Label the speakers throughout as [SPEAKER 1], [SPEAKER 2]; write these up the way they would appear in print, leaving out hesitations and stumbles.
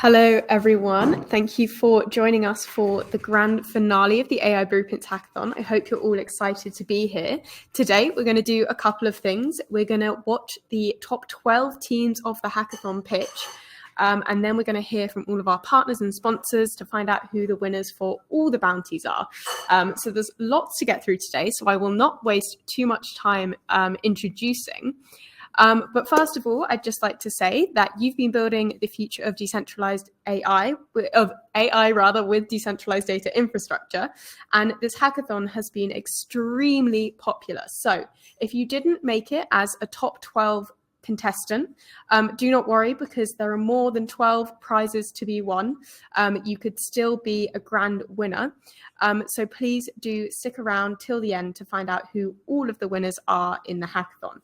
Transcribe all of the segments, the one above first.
[SPEAKER 1] Hello, everyone. Thank you for joining us for the grand finale of the AI Blueprints Hackathon. I hope you're all excited to be here. Today, we're going to do a couple of things. We're going to watch the top 12 teams of the hackathon pitch. And then we're going to hear from all of our partners and sponsors to find out who the winners for all the bounties are. So there's lots to get through today, so I will not waste too much time introducing. But first of all, I'd just like to say that you've been building the future of decentralized AI, with decentralized data infrastructure. And this hackathon has been extremely popular. So if you didn't make it as a top 12 contestant, do not worry, because there are more than 12 prizes to be won. You could still be a grand winner. So please do stick around till the end to find out who all of the winners are in the hackathon.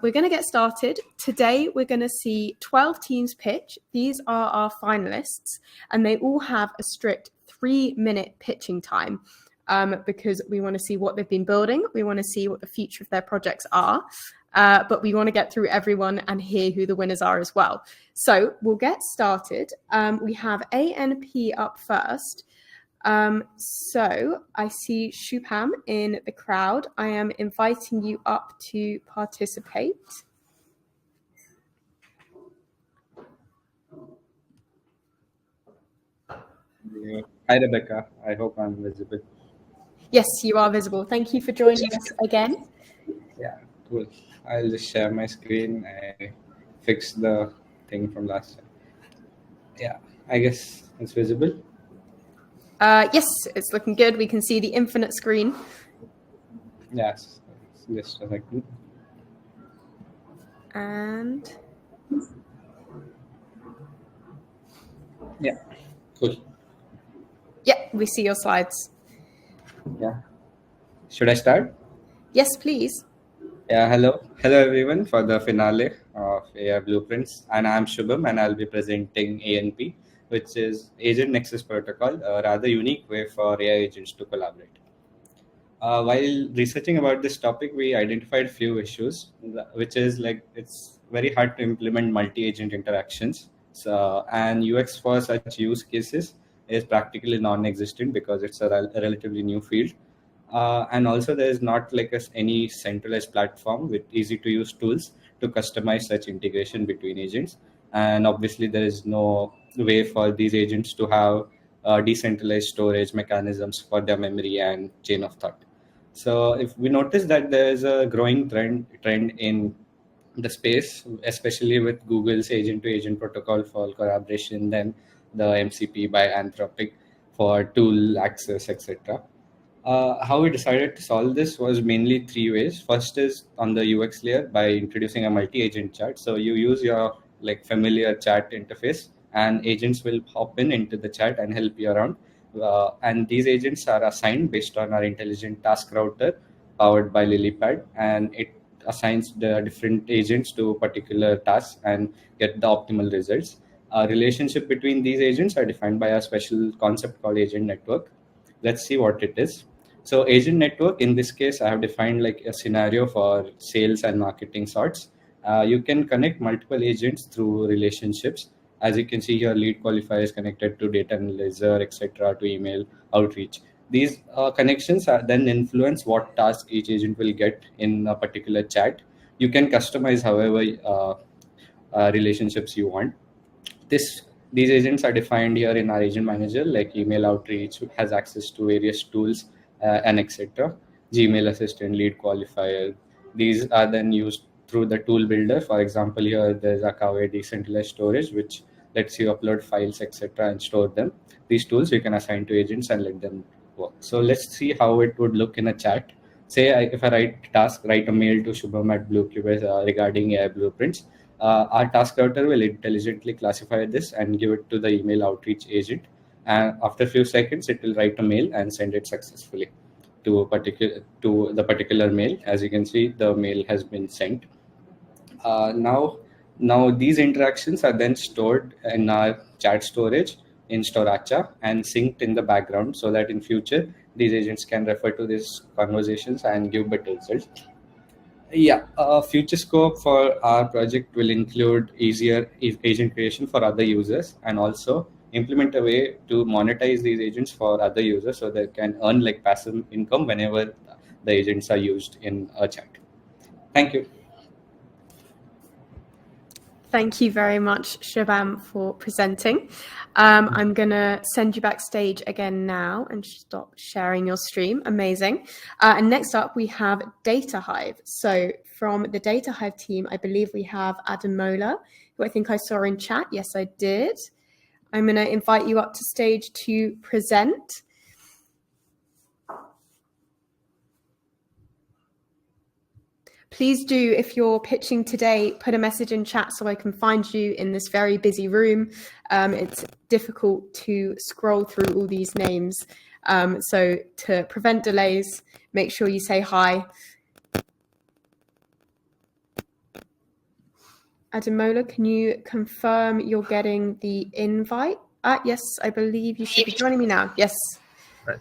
[SPEAKER 1] We're going to get started. Today, we're going to see 12 teams pitch. These are our finalists, and they all have a strict 3-minute pitching time because we want to see what they've been building. We want to see what the future of their projects are, but we want to get through everyone and hear who the winners are as well. So we'll get started. We have ANP up first. So I see Shubham in the crowd. I am inviting you up to participate.
[SPEAKER 2] Hi, Rebecca. I hope I'm visible.
[SPEAKER 1] Yes, you are visible. Thank you for joining us again.
[SPEAKER 2] Yeah, cool. I'll just share my screen. I fixed the thing from last time. Yeah, I guess it's visible.
[SPEAKER 1] Yes, it's looking good. We can see the infinite screen.
[SPEAKER 2] Yes, just a second.
[SPEAKER 1] And
[SPEAKER 2] yeah, cool.
[SPEAKER 1] Yeah, we see your slides.
[SPEAKER 2] Yeah. Should I start?
[SPEAKER 1] Yes, please.
[SPEAKER 2] Yeah, hello everyone for the finale of AI Blueprints. And I'm Shubham, and I'll be presenting ANP, which is Agent Nexus Protocol, a rather unique way for AI agents to collaborate. While researching about this topic, we identified few issues, which is like it's very hard to implement multi-agent interactions. So, and UX for such use cases is practically non-existent because it's a relatively new field. And also there is not like any centralized platform with easy to use tools to customize such integration between agents. And obviously there is no way for these agents to have decentralized storage mechanisms for their memory and chain of thought. So if we notice that there is a growing trend in the space, especially with Google's agent-to-agent protocol for collaboration, then the MCP by Anthropic for tool access, etc. How we decided to solve this was mainly 3 ways. First is on the UX layer by introducing a multi-agent chat. So you use your familiar chat interface, and agents will hop into the chat and help you around. And these agents are assigned based on our intelligent task router powered by Lilypad, and it assigns the different agents to particular tasks and get the optimal results. Relationship between these agents are defined by a special concept called agent network. Let's see what it is. So agent network, in this case, I have defined like a scenario for sales and marketing sorts. You can connect multiple agents through relationships. As you can see here, lead qualifier is connected to data analyzer, etc., to email outreach. These connections are then influence what task each agent will get in a particular chat. You can customize however relationships you want. These agents are defined here in our agent manager, like email outreach has access to various tools and etc. Gmail assistant, lead qualifier. These are then used through the tool builder. For example, here there's Akave decentralized storage, which lets you upload files, etc., and store them. These tools you can assign to agents and let them work. So let's see how it would look in a chat. Say if I write a mail to Shubham at Bluecube regarding AI blueprints. Our task router will intelligently classify this and give it to the email outreach agent. And after a few seconds, it will write a mail and send it successfully to the particular mail. As you can see, the mail has been sent. Now these interactions are then stored in our chat storage in Storacha and synced in the background, so that in future these agents can refer to these conversations and give better results. Yeah, future scope for our project will include easier agent creation for other users, and also implement a way to monetize these agents for other users so they can earn like passive income whenever the agents are used in a chat. Thank you.
[SPEAKER 1] Thank you very much, Shubham, for presenting. I'm going to send you backstage again now and stop sharing your stream. Amazing. And next up, we have DataHive. So from the DataHive team, I believe we have Ademola, who I think I saw in chat. Yes, I did. I'm going to invite you up to stage to present. Please do, if you're pitching today, put a message in chat so I can find you in this very busy room. It's difficult to scroll through all these names. So to prevent delays, make sure you say hi. Ademola, can you confirm you're getting the invite? Yes, I believe you should be joining me now. Yes.
[SPEAKER 3] Right.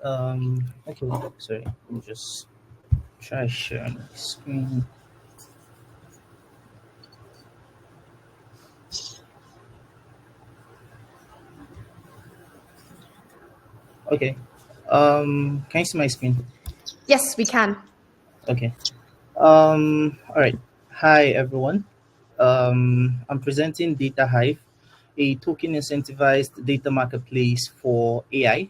[SPEAKER 3] Okay, sorry, let me just try sharing my screen. Okay. Can you see my screen?
[SPEAKER 1] Yes, we can.
[SPEAKER 3] Okay. All right. Hi, everyone. I'm presenting DataHive, a token incentivized data marketplace for AI.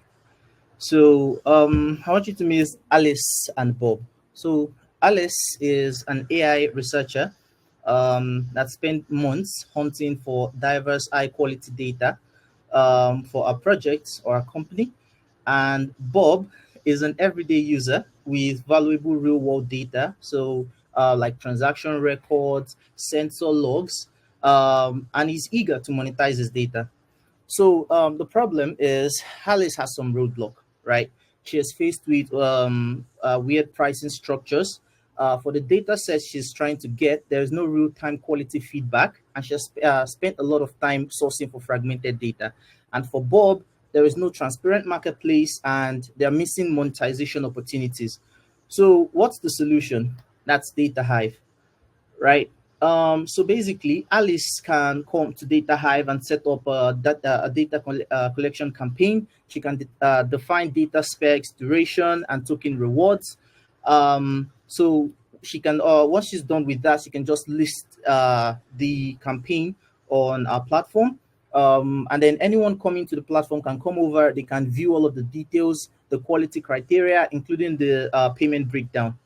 [SPEAKER 3] So I want you to meet Alice and Bob. So Alice is an AI researcher that spent months hunting for diverse high quality data for a project or a company. And Bob is an everyday user with valuable real world data. So like transaction records, sensor logs, and he's eager to monetize his data. So the problem is Alice has some roadblock, right? She is faced with weird pricing structures. For the data set she's trying to get, there is no real-time quality feedback, and she has spent a lot of time sourcing for fragmented data. And for Bob, there is no transparent marketplace, and they're missing monetization opportunities. So what's the solution? That's DataHive, right? So basically, Alice can come to DataHive and set up a data collection campaign. She can define data specs, duration, and token rewards. So she can, once she's done with that, she can just list the campaign on our platform. And then anyone coming to the platform can come over. They can view all of the details, the quality criteria, including the payment breakdown.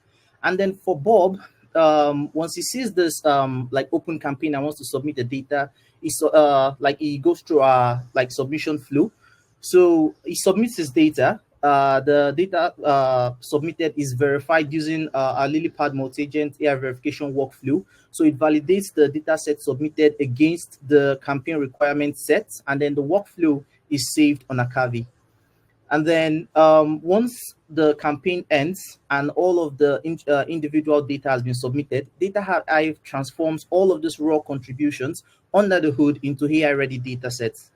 [SPEAKER 3] And then for Bob, once he sees this like open campaign and wants to submit the data, he goes through a like submission flow. So he submits his data. The data submitted is verified using a Lilypad multi-agent AI verification workflow. So it validates the data set submitted against the campaign requirement set, and then the workflow is saved on Akavi. And then once the campaign ends and all of the individual data has been submitted, DataHive transforms all of these raw contributions under the hood into AI-ready data sets.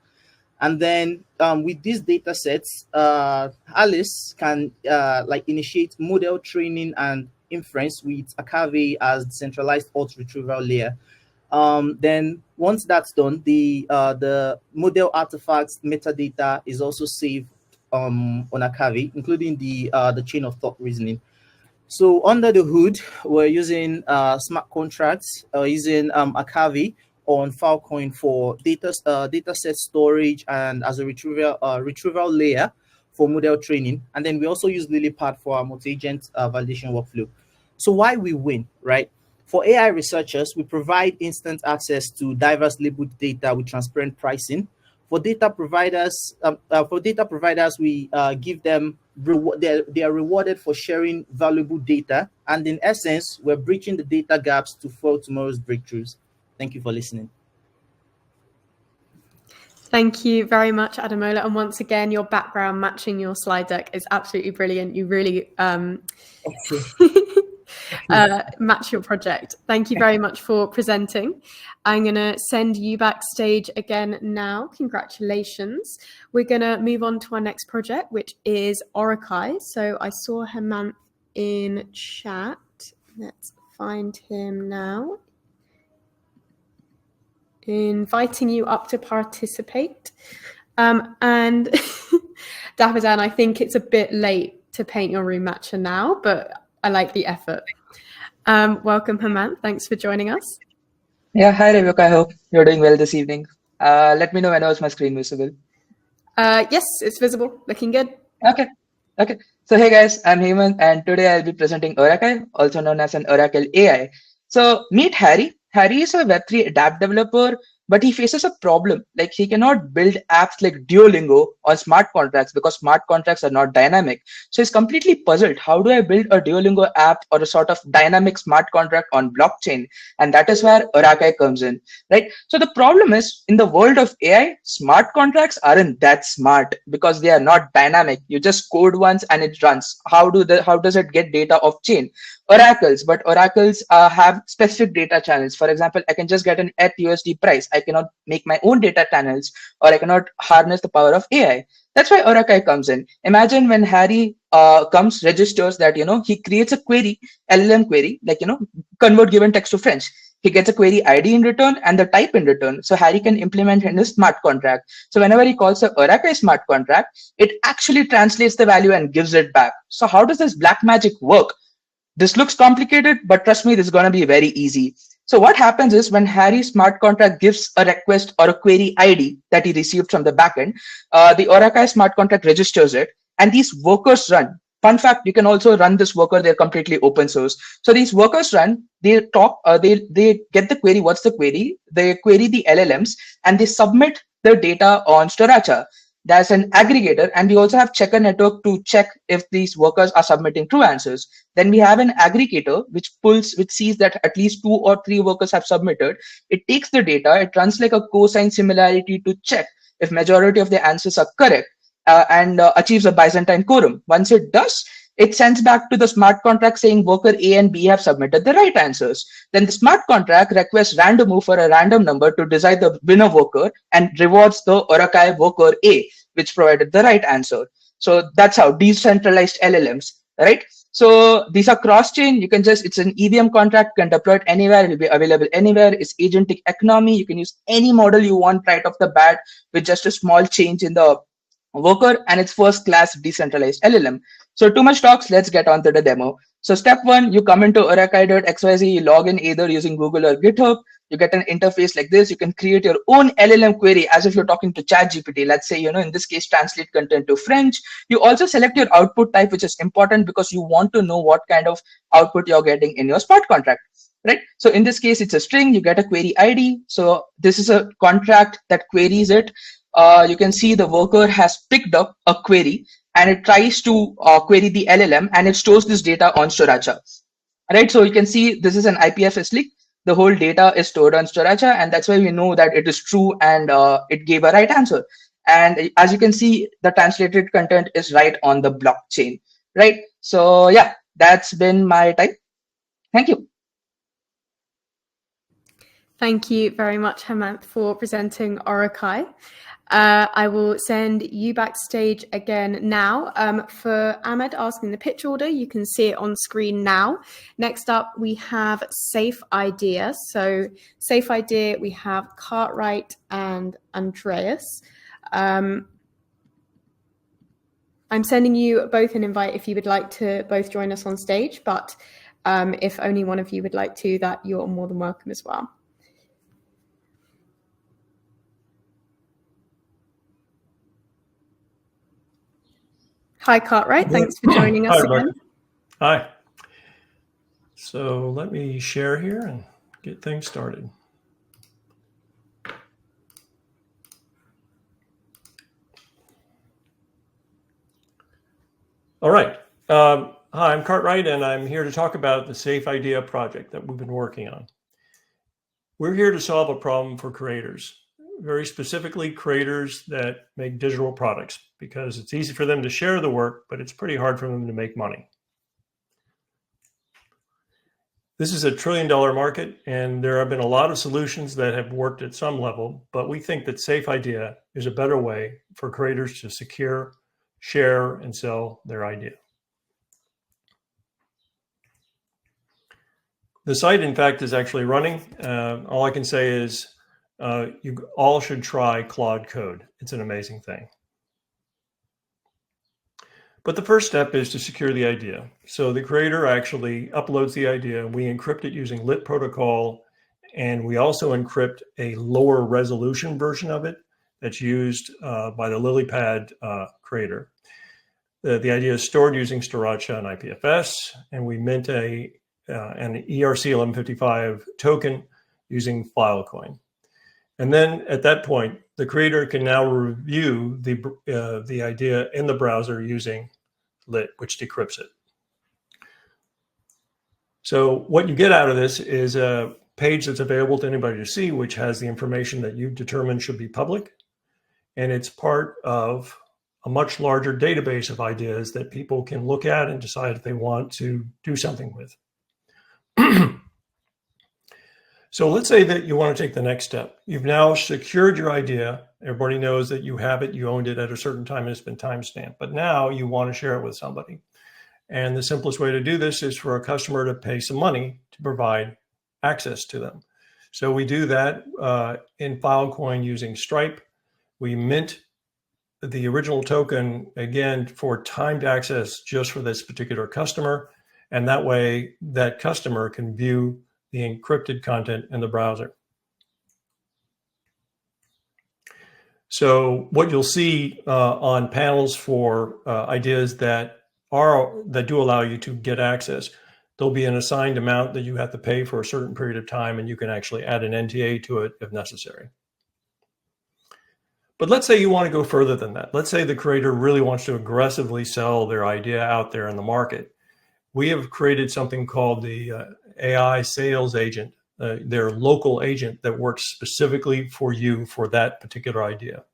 [SPEAKER 3] And then with these data sets, Alice can like initiate model training and inference with Akavi as decentralized auto retrieval layer. Then once that's done, the model artifacts metadata is also saved on Akavi, including the chain of thought reasoning. So under the hood, we're using smart contracts, using Akavi on Filecoin for data set storage and as a retrieval layer for model training. And then we also use Lilypad for our multi-agent validation workflow. So why we win, right? For AI researchers, we provide instant access to diverse labeled data with transparent pricing. For data providers, we give them they are rewarded for sharing valuable data, and in essence, we're bridging the data gaps to fuel tomorrow's breakthroughs. Thank you for listening.
[SPEAKER 1] Thank you very much, Ademola. And once again, your background matching your slide deck is absolutely brilliant. You really match your project. Thank you very much for presenting. I'm going to send you backstage again now. Congratulations. We're going to move on to our next project, which is Orai. So I saw Hemant in chat. Let's find him now. Inviting you up to participate. And Dappa Dan, I think it's a bit late to paint your room matcher now, but I like the effort. Welcome, Hemant. Thanks for joining us.
[SPEAKER 4] Yeah, hi Rebecca. I hope you're doing well this evening. Let me know when my screen visible.
[SPEAKER 1] Yes, it's visible. Looking good.
[SPEAKER 4] Okay. So hey guys, I'm Hemant, and today I'll be presenting Orai, also known as an Oracle AI. So meet Harry. Harry is a Web3 app developer, but he faces a problem. Like he cannot build apps like Duolingo on smart contracts because smart contracts are not dynamic. So he's completely puzzled. How do I build a Duolingo app or a sort of dynamic smart contract on blockchain? And that is where Oracle comes in, right? So the problem is in the world of AI, smart contracts aren't that smart because they are not dynamic. You just code once and it runs. How does it get data off chain? Oracles have specific data channels. For example, I can just get an ETH/USD price. I cannot make my own data channels, or I cannot harness the power of AI. That's why Oracle comes in. Imagine when Harry registers that, he creates a query, LLM query, like, convert given text to French. He gets a query ID in return and the type in return. So Harry can implement in his smart contract. So whenever he calls the Oracle smart contract, it actually translates the value and gives it back. So how does this black magic work? This looks complicated, but trust me, this is going to be very easy. So what happens is when Harry's smart contract gives a request or a query ID that he received from the backend, the Oracle smart contract registers it, and these workers run. Fun fact, you can also run this worker, they're completely open source. So these workers run, they get the query, what's the query? They query the LLMs and they submit the data on Storacha. There's an aggregator, and we also have checker network to check if these workers are submitting true answers. Then we have an aggregator which sees that at least 2 or 3 workers have submitted. It takes the data, it runs like a cosine similarity to check if majority of the answers are correct, and achieves a Byzantine quorum. Once it does, it sends back to the smart contract saying worker A and B have submitted the right answers. Then the smart contract requests random move for a random number to decide the winner worker and rewards the Oracle worker A, which provided the right answer. So that's how decentralized LLMs, right? So these are cross-chain. You can it's an EVM contract, can deploy it anywhere. It will be available anywhere. It's agentic economy. You can use any model you want right off the bat with just a small change in the worker, and it's first class decentralized LLM. So too much talks, let's get on to the demo. So step 1, you come into Oracle.xyz, you log in either using Google or GitHub. You get an interface like this. You can create your own LLM query as if you're talking to ChatGPT. Let's say, in this case, translate content to French. You also select your output type, which is important because you want to know what kind of output you're getting in your smart contract, right? So in this case, it's a string. You get a query ID. So this is a contract that queries it. You can see the worker has picked up a query and it tries to query the LLM, and it stores this data on Storacha, right? So you can see this is an IPFS link. The whole data is stored on Storacha, and that's why we know that it is true and it gave a right answer. And as you can see, the translated content is right on the blockchain, right? So yeah, that's been my time. Thank you.
[SPEAKER 1] Thank you very much, Hemant, for presenting Orai. I will send you backstage again now. For Ahmed asking the pitch order, you can see it on screen now. Next up, we have Safe Idea. So Safe Idea, we have Cartwright and Andreas. I'm sending you both an invite if you would like to both join us on stage, but if only one of you would like to, that you're more than welcome as well. Hi, Cartwright. Thanks for joining us again.
[SPEAKER 5] Hi. So let me share here and get things started. All right. Hi, I'm Cartwright, and I'm here to talk about the Safe Idea project that we've been working on. We're here to solve a problem for creators, very specifically creators that make digital products, because it's easy for them to share the work, but it's pretty hard for them to make money. This is a $1 trillion market, and there have been a lot of solutions that have worked at some level, but we think that Safe Idea is a better way for creators to secure, share, and sell their idea. The site, in fact, is actually running. All I can say is you all should try Claude Code. It's an amazing thing. But the first step is to secure the idea. So the creator actually uploads the idea. We encrypt it using LIT protocol, and we also encrypt a lower resolution version of it that's used by the Lilypad creator. The idea is stored using Sriracha and IPFS, and we mint an ERC1155 token using Filecoin. And then at that point, the creator can now review the idea in the browser using LIT, which decrypts it. So what you get out of this is a page that's available to anybody to see, which has the information that you've determined should be public. And it's part of a much larger database of ideas that people can look at and decide if they want to do something with. So let's say that you want to take the next step. You've now secured your idea. Everybody knows that you have it, you owned it at a certain time, and it's been timestamped. But now you want to share it with somebody. And the simplest way to do this is for a customer to pay some money to provide access to them. So we do that in Filecoin using Stripe. We mint the original token, again, for timed access just for this particular customer. And that way, that customer can view the encrypted content in the browser. So what you'll see on panels for ideas that do allow you to get access, there'll be an assigned amount that you have to pay for a certain period of time, and you can actually add an NTA to it if necessary. But let's say you want to go further than that. Let's say the creator really wants to aggressively sell their idea out there in the market. We have created something called the AI sales agent, their local agent that works specifically for you for that particular idea.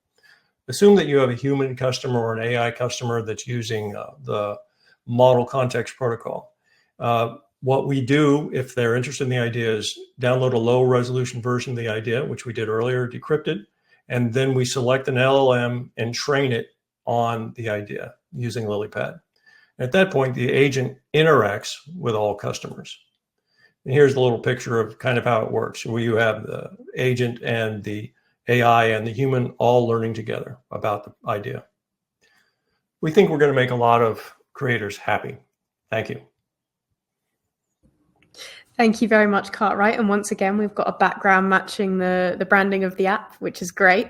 [SPEAKER 5] Assume that you have a human customer or an AI customer that's using the model context protocol. What we do, if they're interested in the idea, is download a low resolution version of the idea, which we did earlier, decrypt it, and then we select an LLM and train it on the idea using Lilypad. At that point, the agent interacts with all customers. And here's a little picture of kind of how it works, where you have the agent and the AI and the human all learning together about the idea. We think we're going to make a lot of creators happy. Thank you.
[SPEAKER 1] Thank you very much, Cartwright. And once again, we've got a background matching the branding of the app, which is great.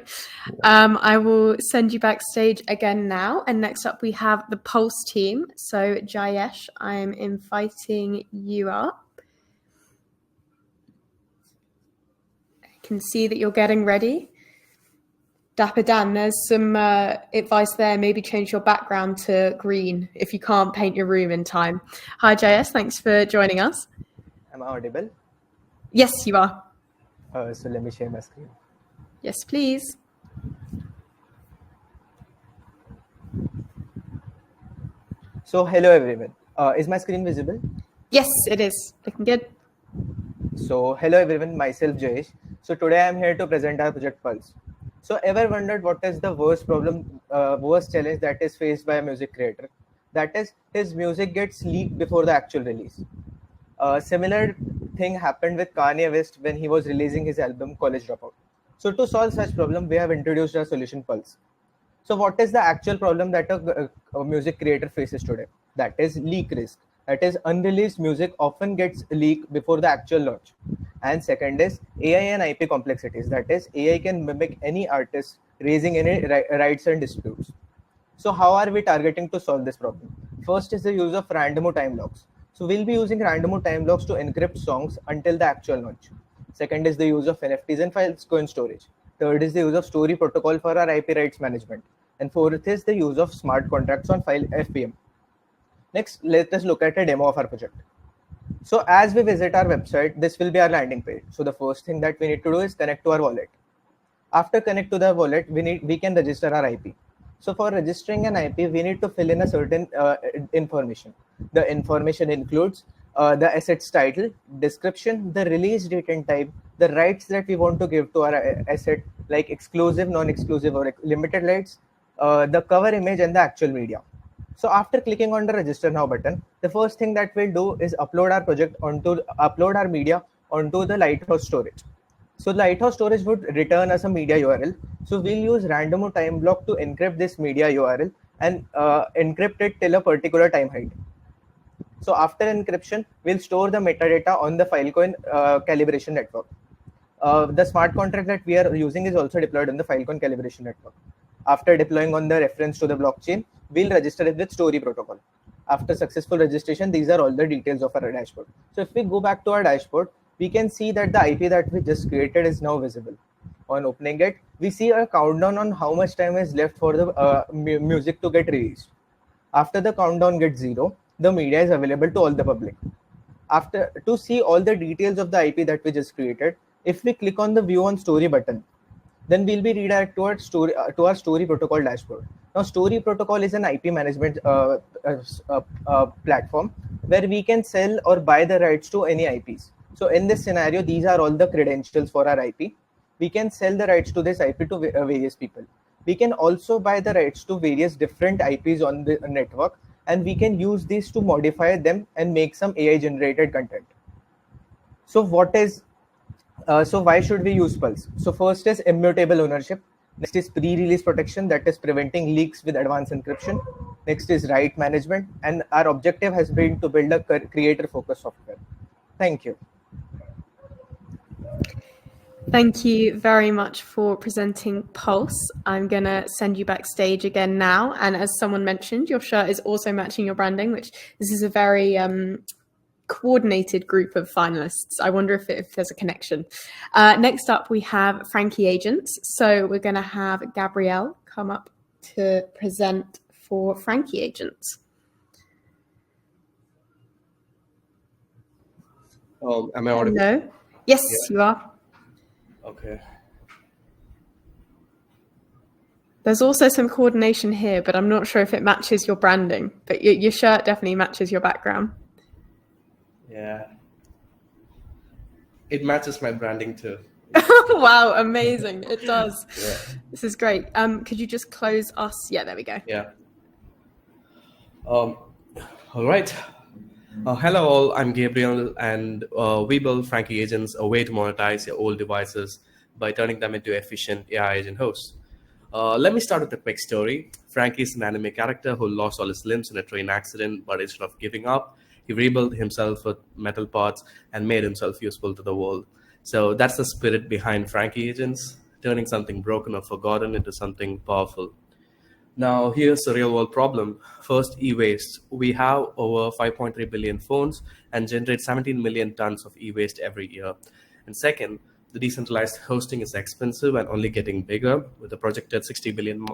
[SPEAKER 1] I will send you backstage again now. And next up, we have the Pulse team. So Jayesh, I'm inviting you up. I can see that you're getting ready. Dappa Dan, there's some advice there. Maybe change your background to green if you can't paint your room in time. Hi, Jayesh. Thanks for joining us.
[SPEAKER 6] Am I audible?
[SPEAKER 1] Yes, you are.
[SPEAKER 6] So let me share my screen.
[SPEAKER 1] Yes, please.
[SPEAKER 6] So hello everyone. Is my screen visible?
[SPEAKER 1] Yes, it is. Looking good.
[SPEAKER 6] So hello everyone, myself Jayesh. So today I am here to present our project Pulse. So ever wondered what is the worst challenge that is faced by a music creator? That is, his music gets leaked before the actual release. Similar thing happened with Kanye West when he was releasing his album College Dropout. So to solve such problem, we have introduced our solution Pulse. So what is the actual problem that a music creator faces today? That is leak risk. That is, unreleased music often gets leaked before the actual launch. And second is AI and IP complexities. That is, AI can mimic any artist, raising any rights and disputes. So how are we targeting to solve this problem? First is the use of random time locks. So we'll be using random time locks to encrypt songs until the actual launch. Second is the use of NFTs and Filecoin storage. Third is the use of story protocol for our IP rights management. And fourth is the use of smart contracts on file FPM. Next, let us look at a demo of our project. So as we visit our website, this will be our landing page. So the first thing that we need to do is connect to our wallet. After connect to the wallet, we can register our IP. So for registering an IP, we need to fill in a certain information. The information includes the asset's title, description, the release date and type, the rights that we want to give to our asset, like exclusive, non-exclusive, or limited rights, the cover image, and the actual media. So after clicking on the register now button, the first thing that we'll do is upload our media onto the Lighthouse storage. So Lighthouse storage would return us a media URL. So we'll use random time block to encrypt this media URL and encrypt it till a particular time height. So after encryption, we'll store the metadata on the Filecoin calibration network. The smart contract that we are using is also deployed on the Filecoin calibration network. After deploying on the reference to the blockchain, we'll register it with Story protocol. After successful registration, these are all the details of our dashboard. So if we go back to our dashboard, we can see that the IP that we just created is now visible. On opening it, we see a countdown on how much time is left for the music to get released. After the countdown gets 0, the media is available to all the public. After to see all the details of the IP that we just created, if we click on the view on story button, then we'll be redirected to our story protocol dashboard. Now, story protocol is an IP management platform where we can sell or buy the rights to any IPs. So in this scenario, these are all the credentials for our IP. We can sell the rights to this IP to various people. We can also buy the rights to various different IPs on the network, and we can use these to modify them and make some AI generated content. So why should we use Pulse? So first is immutable ownership. Next is pre-release protection, that is preventing leaks with advanced encryption. Next is right management, and our objective has been to build a creator-focused software. Thank you.
[SPEAKER 1] Thank you very much for presenting Pulse. I'm going to send you backstage again now. And as someone mentioned, your shirt is also matching your branding, which this is a very coordinated group of finalists. I wonder if there's a connection. Next up, we have Frankie Agents. So we're going to have Gabrielle come up to present for Frankie Agents.
[SPEAKER 7] Am I audible?
[SPEAKER 1] Hello. Yes, yeah. You are.
[SPEAKER 7] Okay.
[SPEAKER 1] There's also some coordination here, but I'm not sure if it matches your branding. But your shirt definitely matches your background.
[SPEAKER 7] Yeah. It matches my branding too.
[SPEAKER 1] Wow, amazing. It does.
[SPEAKER 7] Yeah.
[SPEAKER 1] This is great. Could you just close us? Yeah, there we go.
[SPEAKER 7] Yeah. All right. Hello all, I'm Gabriel, and we build Frankie Agents, a way to monetize your old devices by turning them into efficient AI agent hosts. Let me start with a quick story. Frankie is an anime character who lost all his limbs in a train accident, but instead of giving up, he rebuilt himself with metal parts and made himself useful to the world. So that's the spirit behind Frankie Agents, turning something broken or forgotten into something powerful. Now, here's the real world problem. First, e-waste. We have over 5.3 billion phones and generate 17 million tons of e-waste every year. And second, the decentralized hosting is expensive and only getting bigger, with a projected $60 billion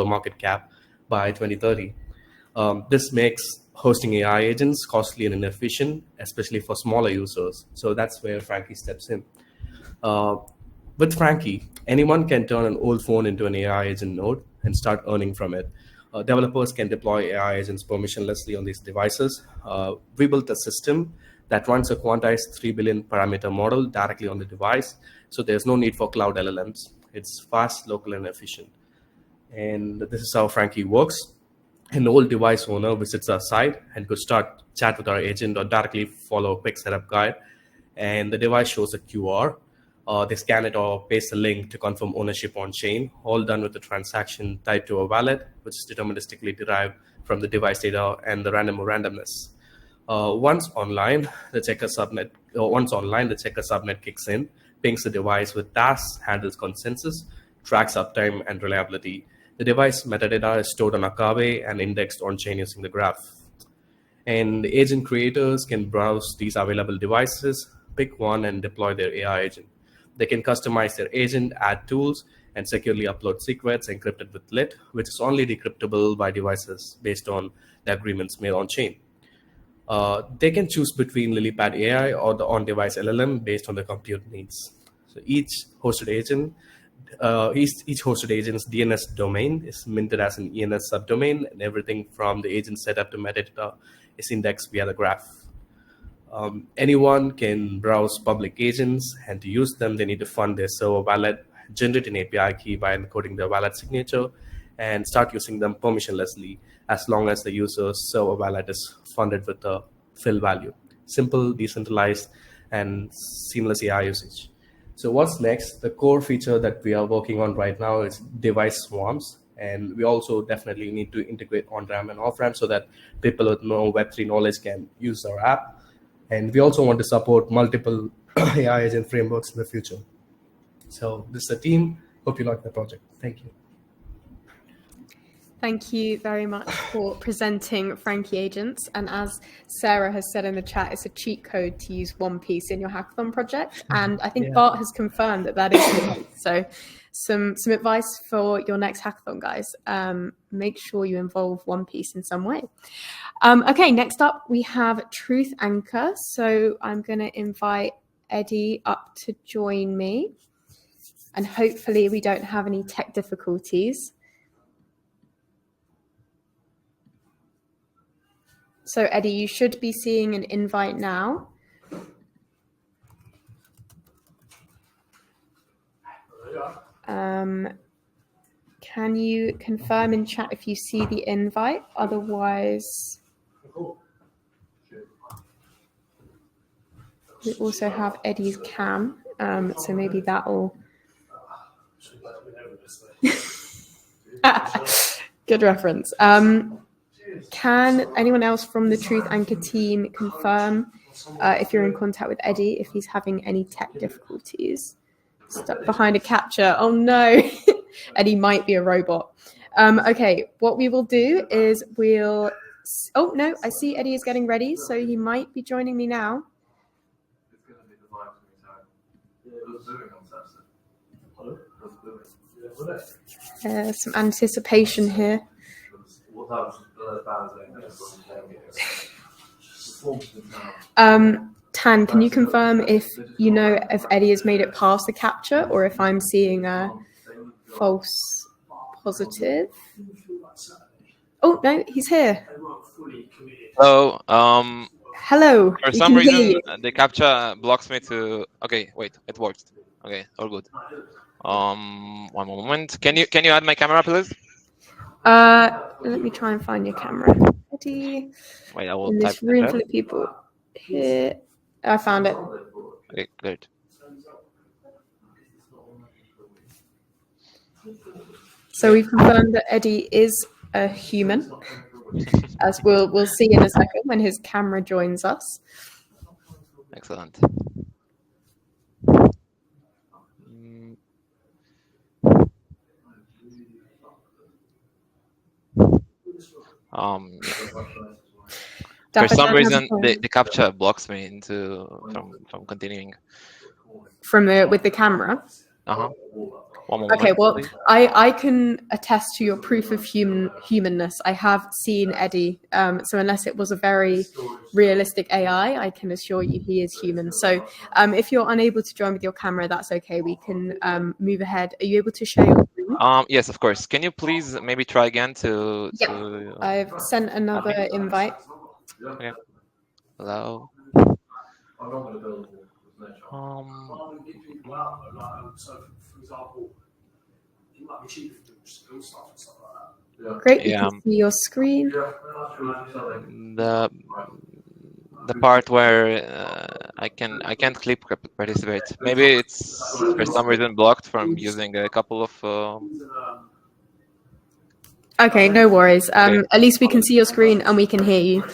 [SPEAKER 7] market cap by 2030. This makes hosting AI agents costly and inefficient, especially for smaller users. So that's where Frankie steps in. With Frankie, anyone can turn an old phone into an AI agent node and start earning from it. Developers can deploy AI agents permissionlessly on these devices. We built a system that runs a quantized 3 billion parameter model directly on the device. So there's no need for cloud LLMs. It's fast, local, and efficient. And this is how Frankie works. An old device owner visits our site and could start chat with our agent or directly follow a quick setup guide. And the device shows a QR. They scan it or paste a link to confirm ownership on chain, all done with the transaction tied to a wallet, which is deterministically derived from the device data and the randomness. Once online, the checker subnet kicks in, pings the device with tasks, handles consensus, tracks uptime and reliability. The device metadata is stored on Aave and indexed on chain using the graph. And agent creators can browse these available devices, pick one, and deploy their AI agent. They can customize their agent, add tools, and securely upload secrets encrypted with LIT, which is only decryptable by devices based on the agreements made on chain. They can choose between Lilypad AI or the on-device LLM based on their compute needs. So each hosted agent's DNS domain is minted as an ENS subdomain, and everything from the agent setup to metadata is indexed via the graph. Anyone can browse public agents, and to use them, they need to fund their server wallet, generate an API key by encoding their wallet signature, and start using them permissionlessly as long as the user's server wallet is funded with a fill value. Simple, decentralized, and seamless AI usage. So what's next? The core feature that we are working on right now is device swarms. And we also definitely need to integrate on-ramp and off-ramp so that people with no Web3 knowledge can use our app. And we also want to support multiple AI agent frameworks in the future. So this is the team. Hope you like the project. Thank you.
[SPEAKER 1] Thank you very much for presenting Frankie Agents. And as Sarah has said in the chat, it's a cheat code to use One Piece in your hackathon project. And I think Bart has confirmed that that is the case. So some advice for your next hackathon, guys. Make sure you involve One Piece in some way. Okay, next up we have Truth Anchor. So I'm going to invite Eddie up to join me. And hopefully we don't have any tech difficulties. So Eddie, you should be seeing an invite now. Can you confirm in chat if you see the invite? Otherwise, we also have Eddie's cam, so maybe that'll... Good reference. Can anyone else from the Truth Anchor team confirm if you're in contact with Eddie, if he's having any tech difficulties? Stuck behind a capture. Oh no, Eddie might be a robot. Okay, what we will do is we'll... Oh no, I see Eddie is getting ready, so he might be joining me now. Some anticipation here. Tan, can you confirm if you know if Eddie has made it past the capture or if I'm seeing a false positive? Oh no, he's here.
[SPEAKER 8] Hello.
[SPEAKER 1] Hello.
[SPEAKER 8] For some reason, the captcha blocks me to. Okay, wait, it worked. Okay, all good. One moment. Can you add my camera, please?
[SPEAKER 1] Let me try and find your camera. Eddie.
[SPEAKER 8] Wait, I will
[SPEAKER 1] in
[SPEAKER 8] type
[SPEAKER 1] this room
[SPEAKER 8] it.
[SPEAKER 1] full of people. Here, I found it.
[SPEAKER 8] Okay, good.
[SPEAKER 1] So we've confirmed that Eddie is a human, as we'll see in a second when his camera joins us.
[SPEAKER 8] Excellent. For some reason, the captcha blocks me into from continuing.
[SPEAKER 1] With the camera. Okay, well, I can attest to your proof of humanness. I have seen Eddie, so unless it was a very realistic AI, I can assure you he is human. So if you're unable to join with your camera, that's okay. We can move ahead. Are you able to share your screen?
[SPEAKER 8] Yes, of course. Can you please maybe try again to...
[SPEAKER 1] Yeah, I've sent another invite.
[SPEAKER 8] Okay. Hello.
[SPEAKER 1] Great, you can see your screen.
[SPEAKER 8] The part where I can't click participate. Maybe it's for some reason blocked from using a couple of.
[SPEAKER 1] Okay, no worries.
[SPEAKER 8] Okay.
[SPEAKER 1] At least we can see your screen and we can hear you.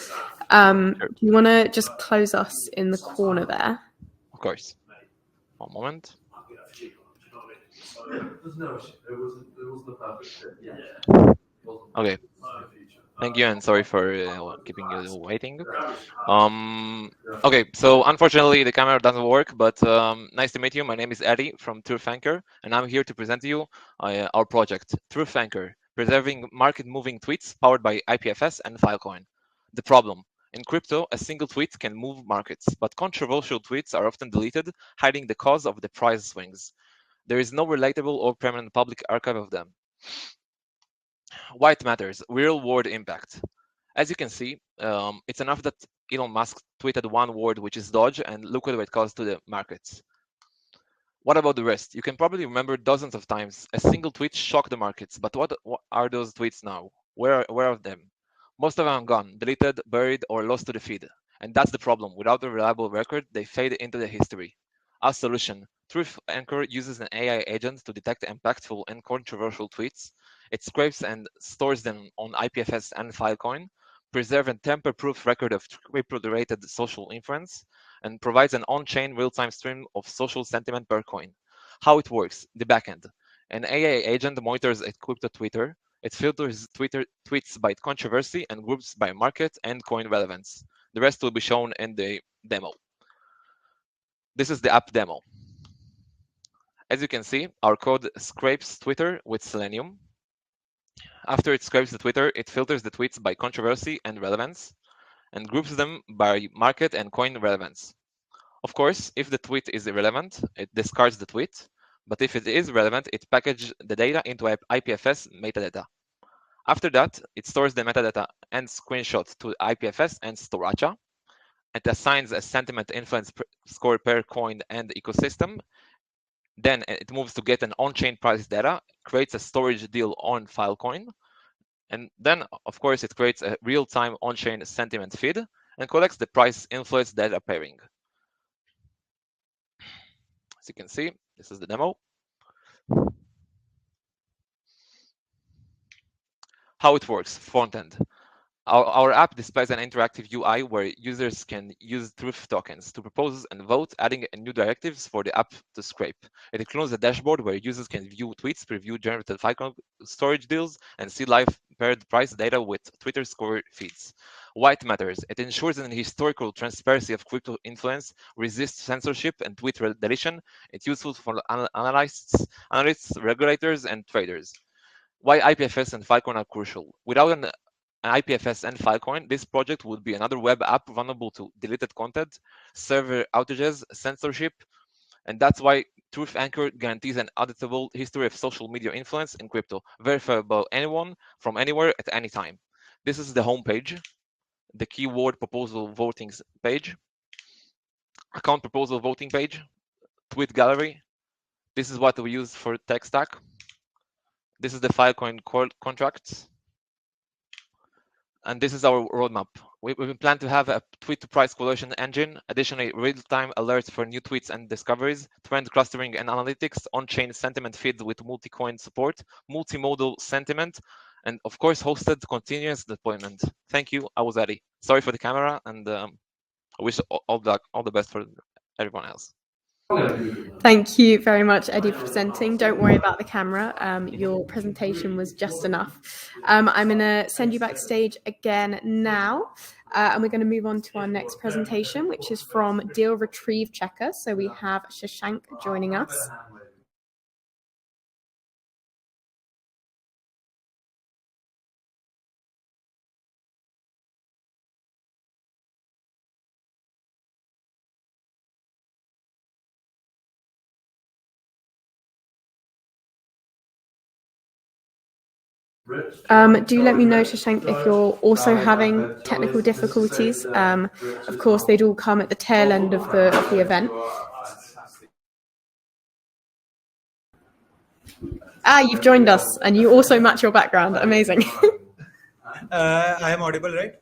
[SPEAKER 1] Do you want to just close us in the corner there?
[SPEAKER 8] Of course. One moment. Okay. Thank you, and sorry for keeping you waiting. Okay, so unfortunately the camera doesn't work, but nice to meet you. My name is Eddie from Truth Anchor, and I'm here to present to you our project, Truth Anchor, preserving market-moving tweets powered by IPFS and Filecoin. The problem: in crypto, a single tweet can move markets, but controversial tweets are often deleted, hiding the cause of the price swings. There is no relatable or permanent public archive of them. Why it matters: real-world impact. As you can see, it's enough that Elon Musk tweeted one word, which is Dodge, and look what it caused to the markets. What about the rest? You can probably remember dozens of times a single tweet shocked the markets, but what are those tweets now? Where are them? Most of them are gone, deleted, buried, or lost to the feed. And that's the problem. Without a reliable record, they fade into the history. Our solution, Truth Anchor, uses an AI agent to detect impactful and controversial tweets. It scrapes and stores them on IPFS and Filecoin, preserve a tamper-proof record of crypto-rated social influence, and provides an on-chain real-time stream of social sentiment per coin. How it works, the backend. An AI agent monitors a crypto Twitter. It filters Twitter tweets by controversy and groups by market and coin relevance. The rest will be shown in the demo. This is the app demo. As you can see, our code scrapes Twitter with Selenium. After it scrapes the Twitter, it filters the tweets by controversy and relevance and groups them by market and coin relevance. Of course, if the tweet is irrelevant, it discards the tweet, but if it is relevant, it packages the data into IPFS metadata. After that, it stores the metadata and screenshot to IPFS and Storacha. It assigns a sentiment influence score per coin and ecosystem. Then it moves to get an on-chain price data, creates a storage deal on Filecoin, and then, of course, it creates a real-time on-chain sentiment feed and collects the price influence data pairing. As you can see, this is the demo. How it works, front end. Our app displays an interactive UI where users can use truth tokens to propose and vote, adding new directives for the app to scrape. It includes a dashboard where users can view tweets, preview generated Filecoin storage deals, and see live paired price data with Twitter score feeds. Why it matters? It ensures an historical transparency of crypto influence, resists censorship and tweet deletion. It's useful for analysts, regulators, and traders. Why IPFS and Filecoin are crucial. Without an IPFS and Filecoin, this project would be another web app vulnerable to deleted content, server outages, censorship, and that's why Truth Anchor guarantees an auditable history of social media influence in crypto, verifiable anyone from anywhere at any time. This is the homepage, the keyword proposal voting page, account proposal voting page, tweet gallery. This is what we use for tech stack. This is the Filecoin contracts. And this is our roadmap. We plan to have a tweet-to-price correlation engine, additionally real-time alerts for new tweets and discoveries, trend clustering and analytics, on-chain sentiment feeds with multi-coin support, multimodal sentiment, and of course, hosted continuous deployment. Thank you. I was Eddie. Sorry for the camera, and I wish all the best for everyone else.
[SPEAKER 1] Thank you very much, Eddie, for presenting. Don't worry about the camera. Your presentation was just enough. I'm going to send you backstage again now, and we're going to move on to our next presentation, which is from Deal Retrieve Checker. So we have Shashank joining us. Do let me know, Shashank, if you're also having technical difficulties. Of course, they'd all come at the tail end of the event. You've joined us, and you also match your background. Amazing.
[SPEAKER 9] I am audible, right?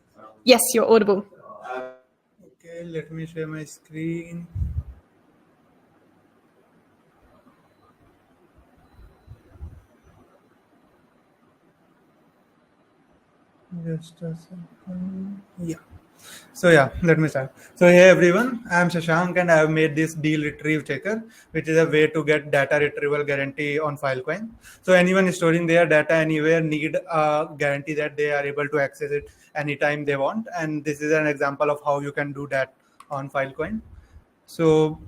[SPEAKER 1] Yes, you're audible.
[SPEAKER 9] Okay, let me share my screen. Just a second. Yeah. So let me start. So hey everyone, I'm Shashank and I have made this deal retrieve checker, which is a way to get data retrieval guarantee on Filecoin. So anyone storing their data anywhere need a guarantee that they are able to access it anytime they want. And this is an example of how you can do that on Filecoin. So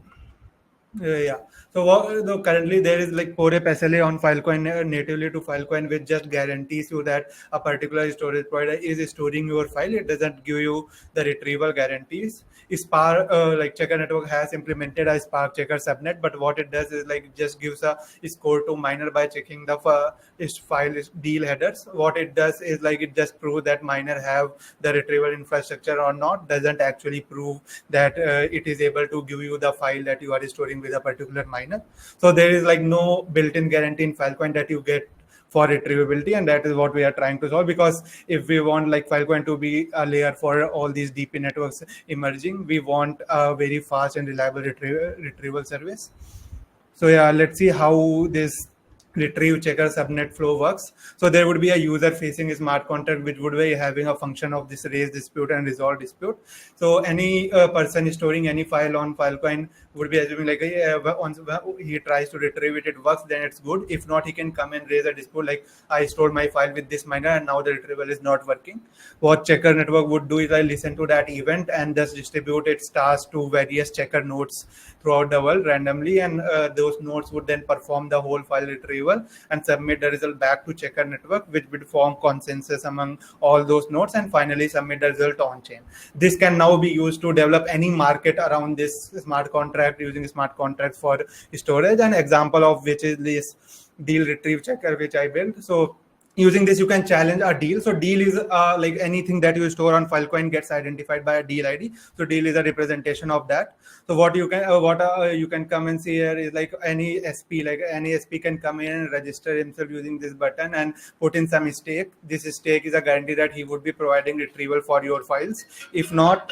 [SPEAKER 9] So currently there is like Core SLA on Filecoin natively to Filecoin, which just guarantees you that a particular storage provider is storing your file. It doesn't give you the retrieval guarantees. Spark like Checker Network has implemented a Spark Checker subnet, but what it does is like it just gives a score to miner by checking the file deal headers. What it does is like it just proves that miner have the retrieval infrastructure or not. Doesn't actually prove that it is able to give you the file that you are storing dealing with a particular miner. So there is like no built-in guarantee in Filecoin that you get for retrievability, and that is what we are trying to solve. Because if we want like Filecoin to be a layer for all these DP networks emerging, we want a very fast and reliable retrieval service. So yeah, let's see how this retrieve checker subnet flow works. So there would be a user facing smart contract which would be having a function of this raise dispute and resolve dispute. So any person storing any file on Filecoin would be assuming like once he tries to retrieve it works, then it's good. If not, he can come and raise a dispute like, I stored my file with this miner and now the retrieval is not working. What checker network would do is I listen to that event and just distribute its task to various checker nodes throughout the world randomly, and those nodes would then perform the whole file retrieval and submit the result back to checker network, which would form consensus among all those nodes and finally submit the result on chain. This can now be used to develop any market around this smart contract using smart contracts for storage. An example of which is this deal retrieve checker which I built. So using this, you can challenge a deal. So deal is like anything that you store on Filecoin gets identified by a deal ID. So deal is a representation of that. So what you can come and see here is like any SP can come in and register himself using this button and put in some stake. This stake is a guarantee that he would be providing retrieval for your files. If not,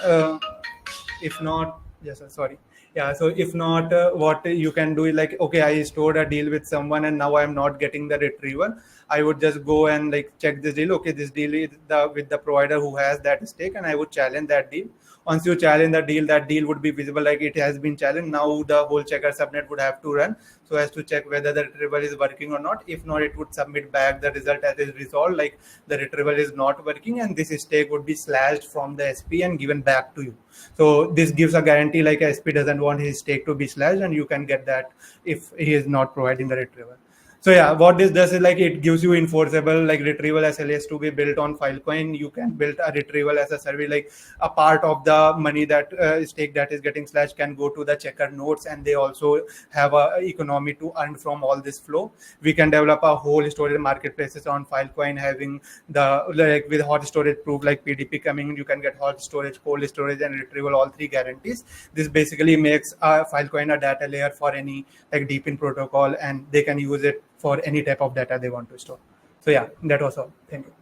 [SPEAKER 9] yes, sorry. Yeah, so if not, what you can do is like, okay, I stored a deal with someone and now I'm not getting the retrieval. I would just go and like check this deal. Okay, this deal is with the provider who has that stake, and I would challenge that deal. Once you challenge the deal, that deal would be visible like it has been challenged. Now the whole checker subnet would have to run so as to check whether the retrieval is working or not. If not, it would submit back the result as is resolved, like the retrieval is not working, and this stake would be slashed from the SP and given back to you. So this gives a guarantee like SP doesn't want his stake to be slashed, and you can get that if he is not providing the retrieval. So yeah, what this does is like it gives you enforceable like retrieval SLAs to be built on Filecoin. You can build a retrieval as a service, like a part of the money that stake that is getting slashed can go to the checker nodes, and they also have a economy to earn from all this flow. We can develop a whole storage marketplaces on Filecoin, having the like with hot storage proof like PDP coming, you can get hot storage, cold storage, and retrieval, all three guarantees. This basically makes Filecoin a data layer for any like deep-in protocol, and they can use it for any type of data they want to store. So yeah, that was all. Thank you.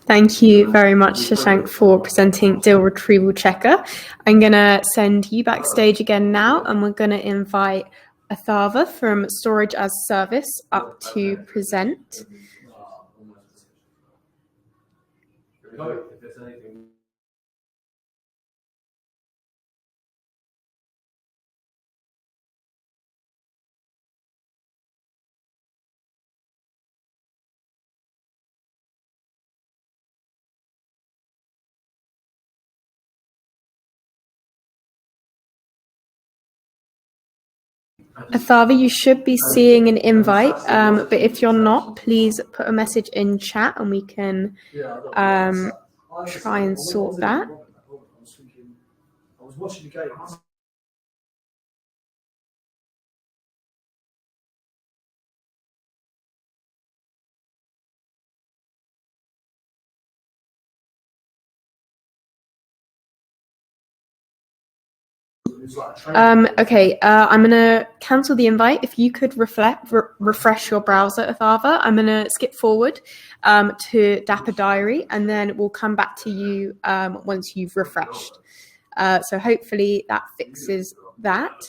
[SPEAKER 1] Thank you very much, Shashank, for presenting Deal Retrieval Checker. I'm going to send you backstage again now, and we're going to invite Athava from Storage as Service up to present. Athava, you should be seeing an invite, but if you're not, please put a message in chat and we can try and sort that. Okay, I'm going to cancel the invite. If you could refresh your browser, Athava, I'm going to skip forward to Dappa Diary, and then we'll come back to you once you've refreshed. So hopefully that fixes that.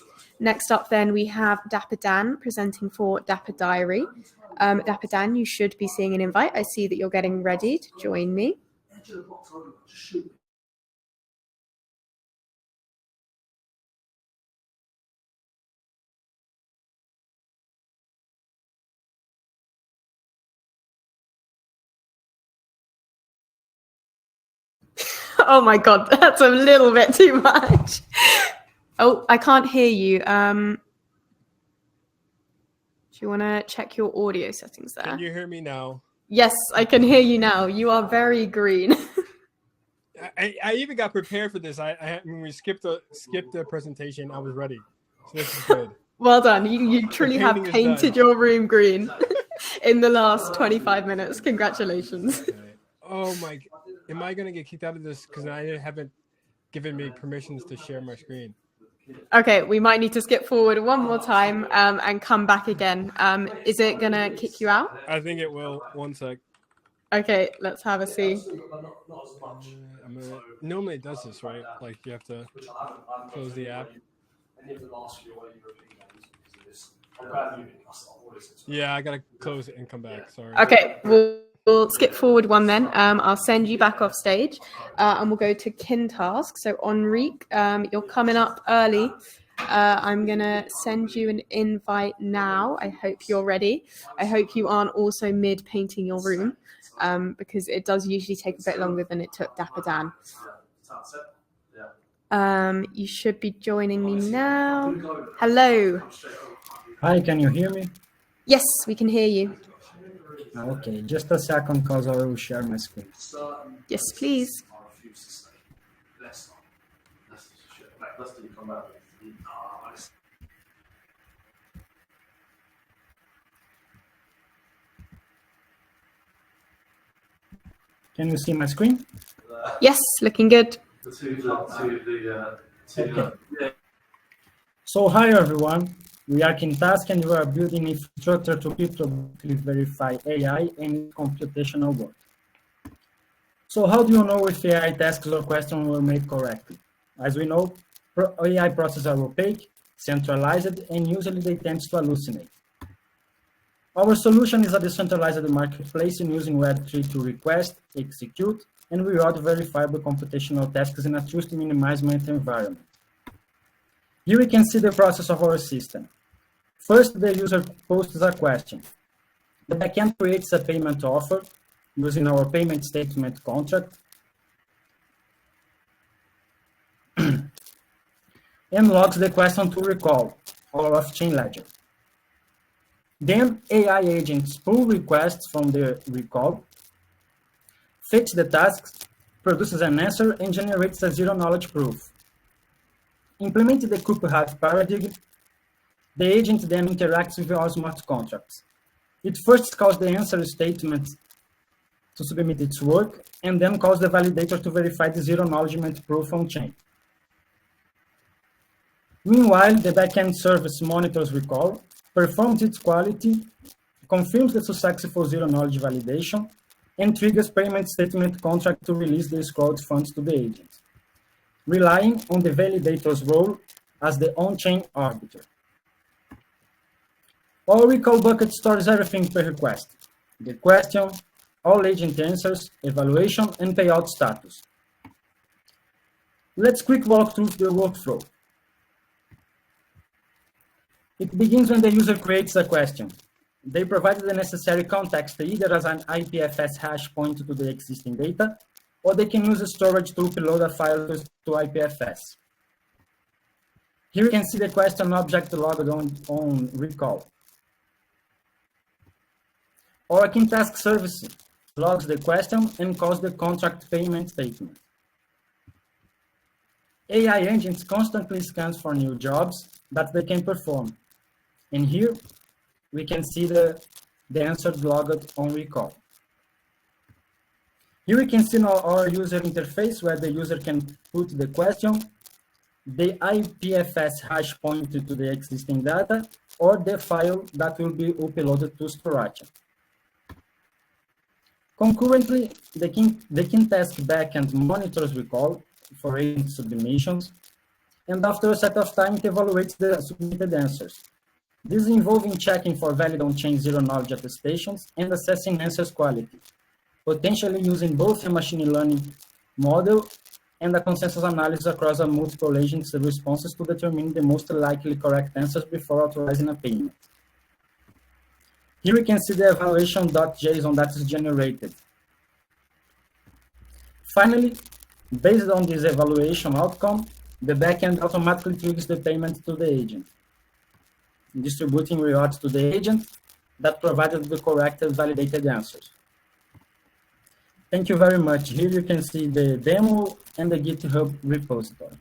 [SPEAKER 1] Next up then we have Dappa Dan presenting for Dappa Diary. Dappa Dan, you should be seeing an invite. I see that you're getting ready to join me. Oh my God, that's a little bit too much. Oh, I can't hear you. Do you want to check your audio settings there?
[SPEAKER 10] Can you hear me now?
[SPEAKER 1] Yes, I can hear you now. You are very green.
[SPEAKER 10] I even got prepared for this. When we skipped the presentation, I was ready. So this is good.
[SPEAKER 1] Well done. You truly have painted your room green in the last 25 minutes. Congratulations.
[SPEAKER 10] Okay. Oh my! Am I gonna get kicked out of this because I haven't given me permissions to share my screen?
[SPEAKER 1] Okay, we might need to skip forward one more time and come back again. Is it gonna kick you out?
[SPEAKER 10] I think it will. One sec.
[SPEAKER 1] Okay, let's have a see.
[SPEAKER 10] Normally it does this, right? Like you have to close the app. Yeah, I gotta close it and come back. Sorry.
[SPEAKER 1] Okay, we'll skip forward one then. I'll send you back off stage, and we'll go to Kintask. So Enrique, you're coming up early. I'm gonna send you an invite now. I hope you're ready. I hope you aren't also mid painting your room, because it does usually take a bit longer than it took Dappa Dan. You should be joining me now. Hello.
[SPEAKER 11] Hi, can you hear me?
[SPEAKER 1] Yes, we can hear you.
[SPEAKER 11] Okay, just a second because I will share my screen.
[SPEAKER 1] Yes, please.
[SPEAKER 11] Can you see my screen?
[SPEAKER 1] Yes, looking good.
[SPEAKER 11] Okay. So hi everyone, we are Kintask and we are building infrastructure to cryptographically verify AI and computational work. So how do you know if AI tasks or questions were made correctly? As we know, AI processes are opaque, centralized, and usually they tend to hallucinate. Our solution is a decentralized marketplace using Web3 to request, execute, and reward verifiable computational tasks in a trust minimizement environment. Here we can see the process of our system. First, the user posts a question. The backend creates a payment offer using our payment statement contract and logs the question to recall or off-chain ledger. Then AI agents pull requests from the recall, fetch the tasks, produces an answer, and generates a zero-knowledge proof. Implementing the cryptographic paradigm, the agent then interacts with our smart contracts. It first calls the answer statement to submit its work, and then calls the validator to verify the zero-knowledge proof on-chain. Meanwhile, the backend service monitors recall, performs its quality, confirms the successful zero-knowledge validation, and triggers payment statement contract to release the escrowed funds to the agent, relying on the validator's role as the on-chain arbiter. Our recall bucket stores everything per request: the question, all agent answers, evaluation, and payout status. Let's quick walk through the workflow. It begins when the user creates a question. They provide the necessary context either as an IPFS hash pointed to the existing data, or they can use a storage to upload a file to IPFS. Here you can see the question object logged on recall. Our Kintask service logs the question and calls the contract payment statement. AI agents constantly scans for new jobs that they can perform. And here we can see the answer logged on recall. Here we can see now our user interface where the user can put the question, the IPFS hash pointed to the existing data, or the file that will be uploaded to storage. Concurrently, the Kintask backend monitors recall for agent submissions, and after a set of time, it evaluates the submitted answers. This is involving checking for valid on-chain zero-knowledge attestations and assessing answers quality, potentially using both a machine learning model and a consensus analysis across a multiple agents' responses to determine the most likely correct answers before authorizing a payment. Here we can see the evaluation.json that is generated. Finally, based on this evaluation outcome, the backend automatically triggers the payment to the agent, distributing rewards to the agent that provided the correct and validated answers. Thank you very much. Here you can see the demo and the GitHub repository.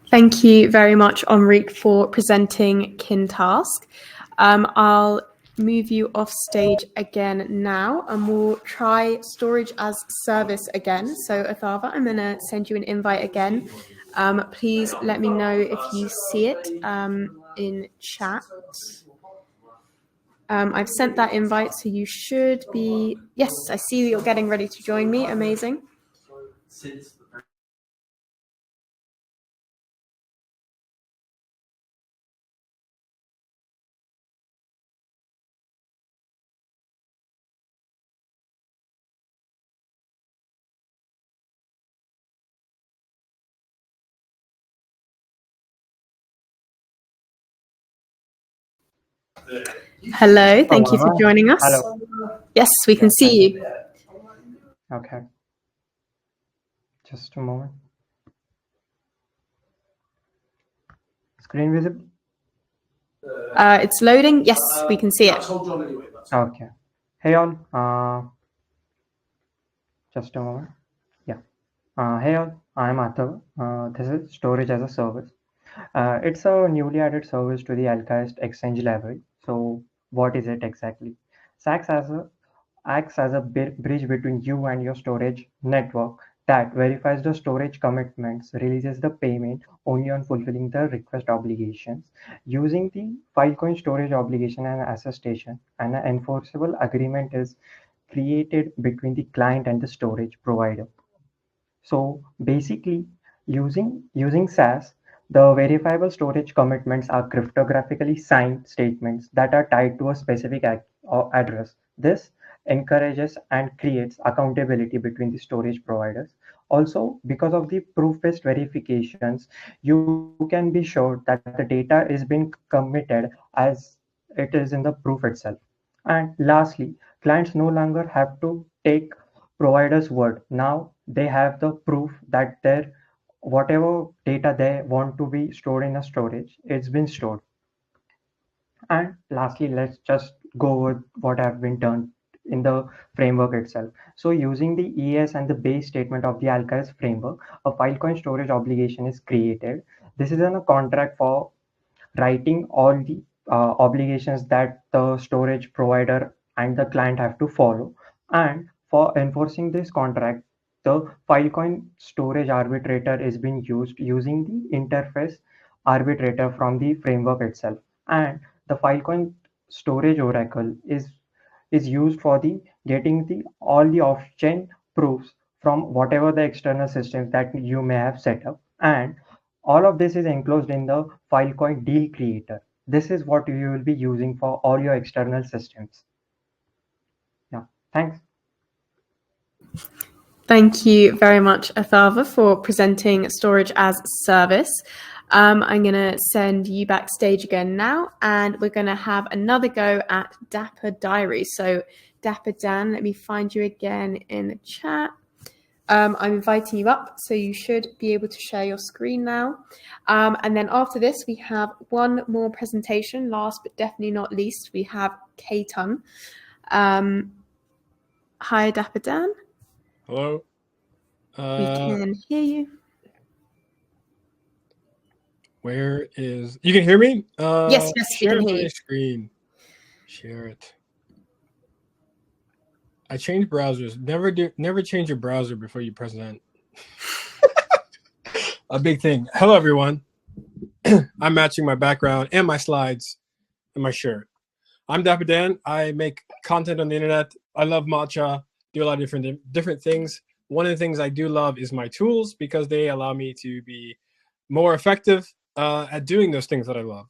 [SPEAKER 1] Thank you very much, Enrique, for presenting Kintask. I'll move you off stage again now, and we'll try storage as service again. So Athava, I'm going to send you an invite again. Please let me know if you see it in chat. I've sent that invite, so you should be... Yes, I see that you're getting ready to join me. Amazing. Hello, thank you for joining us.
[SPEAKER 12] Hello.
[SPEAKER 1] Yes, we can see you.
[SPEAKER 12] Okay. Just a moment. Screen visible?
[SPEAKER 1] It's loading. Yes, we can see it.
[SPEAKER 12] Okay. Hey all. Just a moment. Yeah. Hey all. I'm Athav. This is Storage as a Service. It's a newly added service to the Alchemist Exchange library. So what is it exactly? SAX acts as a bridge between you and your storage network that verifies the storage commitments, releases the payment only on fulfilling the request obligations, using the Filecoin storage obligation and attestation, and an enforceable agreement is created between the client and the storage provider. So basically, using SAS, the verifiable storage commitments are cryptographically signed statements that are tied to a specific address. This encourages and creates accountability between the storage providers. Also, because of the proof-based verifications, you can be sure that the data is being committed as it is in the proof itself. And lastly, clients no longer have to take provider's word. Now they have the proof that their whatever data they want to be stored in a storage, it's been stored. And lastly, let's just go with what have been done in the framework itself. So using the ES and the base statement of the Alchemist framework, a Filecoin storage obligation is created. This is in a contract for writing all the obligations that the storage provider and the client have to follow. And for enforcing this contract, the Filecoin storage arbitrator is being used using the interface arbitrator from the framework itself. And the Filecoin storage oracle is used for the getting the all the off-chain proofs from whatever the external systems that you may have set up. And all of this is enclosed in the Filecoin deal creator. This is what you will be using for all your external systems. Yeah, thanks.
[SPEAKER 1] Thank you very much, Athava, for presenting storage as a service. I'm going to send you backstage again now, and we're going to have another go at Dappa Diary. So Dappa Dan, let me find you again in the chat. I'm inviting you up, so you should be able to share your screen now. And then after this, we have one more presentation. Last but definitely not least, we have Ketan. Hi, Dappa Dan.
[SPEAKER 10] Hello.
[SPEAKER 1] We can hear you.
[SPEAKER 10] Where is... You can hear me?
[SPEAKER 1] Yes, we can hear you.
[SPEAKER 10] Screen. Share it. I changed browsers. Never change your browser before you present. A big thing. Hello, everyone. I'm matching my background and my slides and my shirt. I'm Dappa Dan. I make content on the internet. I love matcha. Do a lot of different things. One of the things I do love is my tools because they allow me to be more effective at doing those things that I love.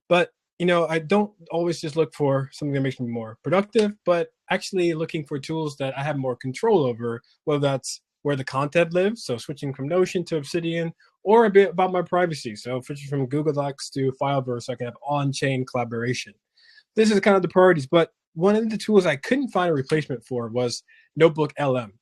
[SPEAKER 10] But I don't always just look for something that makes me more productive, but actually looking for tools that I have more control over, whether that's where the content lives, so switching from Notion to Obsidian, or a bit about my privacy, so switching from Google Docs to Fileverse so I can have on-chain collaboration. This is kind of the priorities, but one of the tools I couldn't find a replacement for was Notebook LM.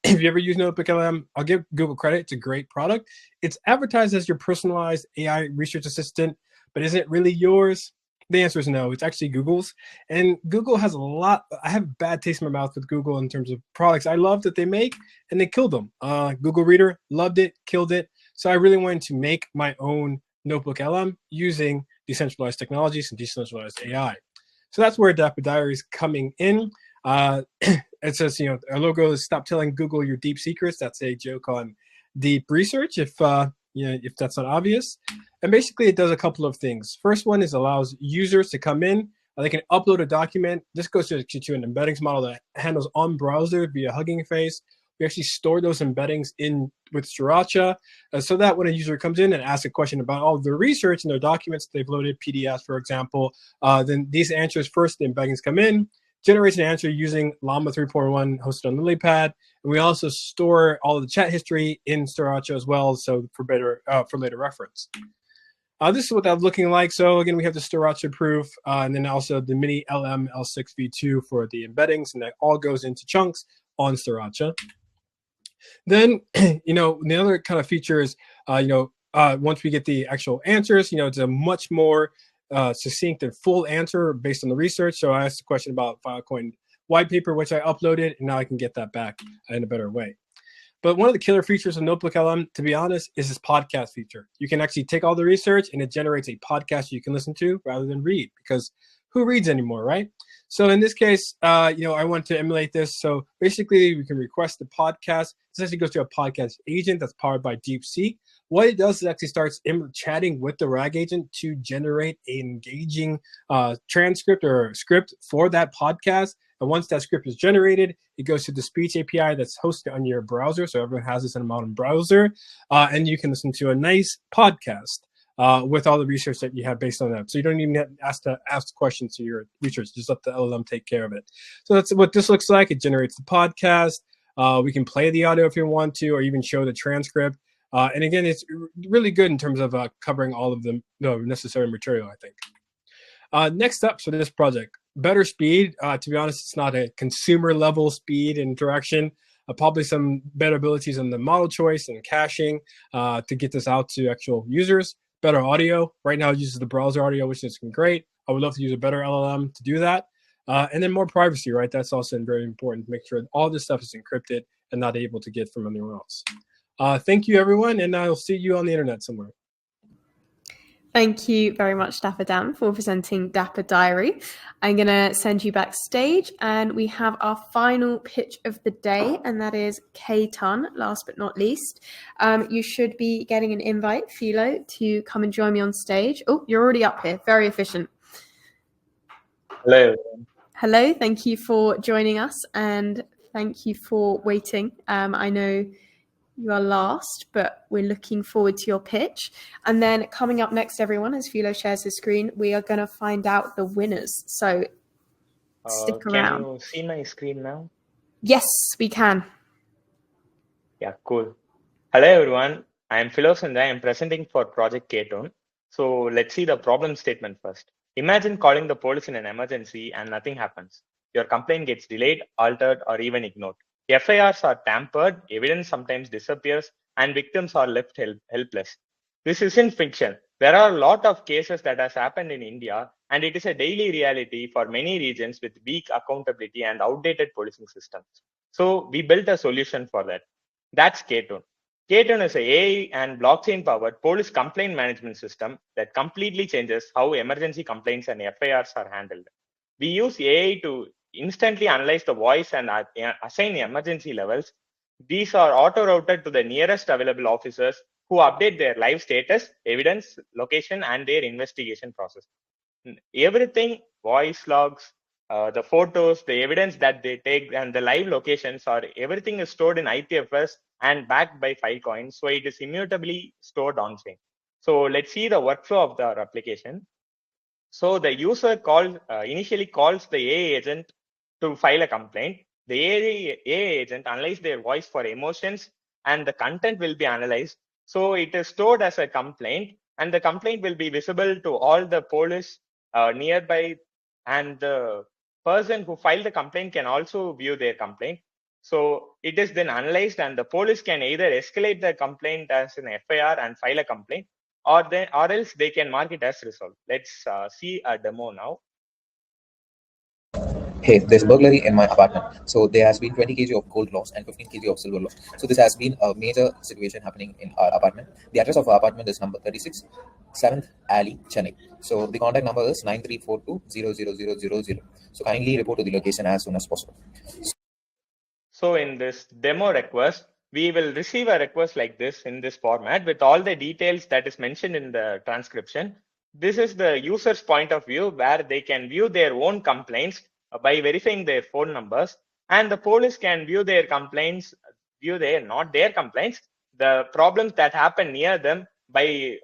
[SPEAKER 10] If you ever use Notebook LM, I'll give Google credit. It's a great product. It's advertised as your personalized AI research assistant, but is it really yours? The answer is no. It's actually Google's. And Google has a lot. I have bad taste in my mouth with Google in terms of products I love that they make, and they killed them. Google Reader, loved it, killed it. So I really wanted to make my own Notebook LM using decentralized technologies and decentralized AI. So that's where Dappa Diary is coming in. It says, our logo is "Stop telling Google your deep secrets." That's a joke on deep research. If if that's not obvious. And basically, it does a couple of things. First one is allows users to come in. They can upload a document. This goes to an embeddings model that handles on browser via Hugging Face. We actually store those embeddings in with Sriracha so that when a user comes in and asks a question about all of their research and their documents they've loaded, PDFs, for example, then these answers first, the embeddings come in, generates an answer using Llama 3.1 hosted on Lilypad. And we also store all of the chat history in Sriracha as well, so for later reference. This is what that's looking like. So again, we have the Sriracha proof, and then also the mini LM L6 V2 for the embeddings, and that all goes into chunks on Sriracha. Then, the other kind of feature is, once we get the actual answers, it's a much more succinct and full answer based on the research. So I asked a question about Filecoin white paper, which I uploaded, and now I can get that back in a better way. But one of the killer features of Notebook LM, to be honest, is this podcast feature. You can actually take all the research and it generates a podcast you can listen to rather than read, because who reads anymore, right? So in this case, I want to emulate this. So basically, we can request the podcast. This actually goes to a podcast agent that's powered by DeepSeek. What it does is actually starts chatting with the RAG agent to generate an engaging transcript or script for that podcast. And once that script is generated, it goes to the speech API that's hosted on your browser. So everyone has this in a modern browser. And you can listen to a nice podcast with all the research that you have based on that. So you don't even have to ask questions to your research. Just let the LLM take care of it. So that's what this looks like. It generates the podcast. We can play the audio if you want to, or even show the transcript. And again, it's really good in terms of covering all of the necessary material, I think. Next up for this project, better speed. To be honest, it's not a consumer level speed and interaction. Probably some better abilities in the model choice and caching to get this out to actual users. Better audio. Right now it uses the browser audio, which is great. I would love to use a better LLM to do that. And then more privacy, right? That's also very important to make sure all this stuff is encrypted and not able to get from anyone else. Thank you, everyone, and I'll see you on the internet somewhere.
[SPEAKER 1] Thank you very much, Dappa Dan, for presenting Dappa Diary. I'm going to send you backstage, and we have our final pitch of the day, and that is K-Ton, last but not least. You should be getting an invite, Philo, to come and join me on stage. Oh, you're already up here. Very efficient.
[SPEAKER 13] Hello, everyone.
[SPEAKER 1] Hello. Thank you for joining us, and thank you for waiting. I know you are last, but we're looking forward to your pitch. And then coming up next, everyone, as Philo shares his screen, we are going to find out the winners. So stick around.
[SPEAKER 13] Can you see my screen now?
[SPEAKER 1] Yes, we can.
[SPEAKER 13] Yeah, cool. Hello, everyone. I am Philo and I am presenting for Project K-Ton. So let's see the problem statement first. Imagine calling the police in an emergency and nothing happens. Your complaint gets delayed, altered, or even ignored. FIRs are tampered, evidence sometimes disappears, and victims are left helpless. This isn't fiction. There are a lot of cases that has happened in India, and it is a daily reality for many regions with weak accountability and outdated policing systems. So we built a solution for that. That's K-Ton. K-Ton is an AI and blockchain-powered police complaint management system that completely changes how emergency complaints and FIRs are handled. We use AI to instantly analyze the voice and assign emergency levels. These are auto-routed to the nearest available officers who update their live status, evidence, location, and their investigation process. Everything, voice logs, the photos, the evidence that they take, and the live locations, everything is stored in IPFS and backed by Filecoin, so it is immutably stored on-chain. So let's see the workflow of our application. So the user initially calls the AI agent to file a complaint. The AI agent analyzes their voice for emotions, and the content will be analyzed. So it is stored as a complaint, and the complaint will be visible to all the police nearby, and the person who filed the complaint can also view their complaint. So it is then analyzed, and the police can either escalate the complaint as an FIR and file a complaint, or else they can mark it as resolved. Let's see a demo now.
[SPEAKER 14] Hey, there's a burglary in my apartment. So there has been 20 kg of gold lost and 15 kg of silver lost. So this has been a major situation happening in our apartment. The address of our apartment is number 36, 7th Alley, Chennai. So the contact number is 9342-00000. So kindly report to the location as soon as possible.
[SPEAKER 13] So in this demo request, we will receive a request like this in this format with all the details that is mentioned in the transcription. This is the user's point of view where they can view their own complaints by verifying their phone numbers, and the police can view their complaints, not their complaints, the problems that happen near them by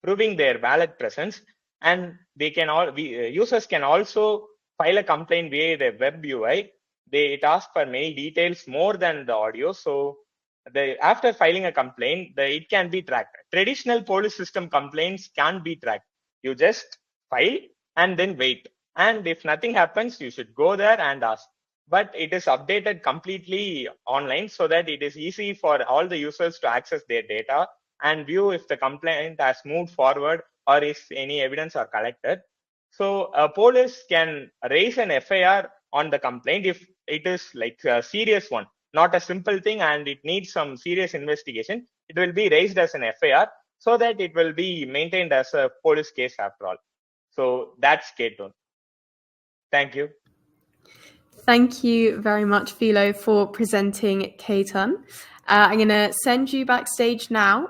[SPEAKER 13] proving their valid presence. And they can users can also file a complaint via the web UI. It asks for many details more than the audio. So after filing a complaint, it can be tracked. Traditional police system complaints can't be tracked. You just file and then wait. And if nothing happens, you should go there and ask. But it is updated completely online so that it is easy for all the users to access their data and view if the complaint has moved forward or if any evidence are collected. So police can raise an FIR on the complaint if it is like a serious one, not a simple thing, and it needs some serious investigation. It will be raised as an FIR so that it will be maintained as a police case after all. So that's K-Tone. Thank you.
[SPEAKER 1] Thank you very much, Philo, for presenting K-Ton. I'm going to send you backstage now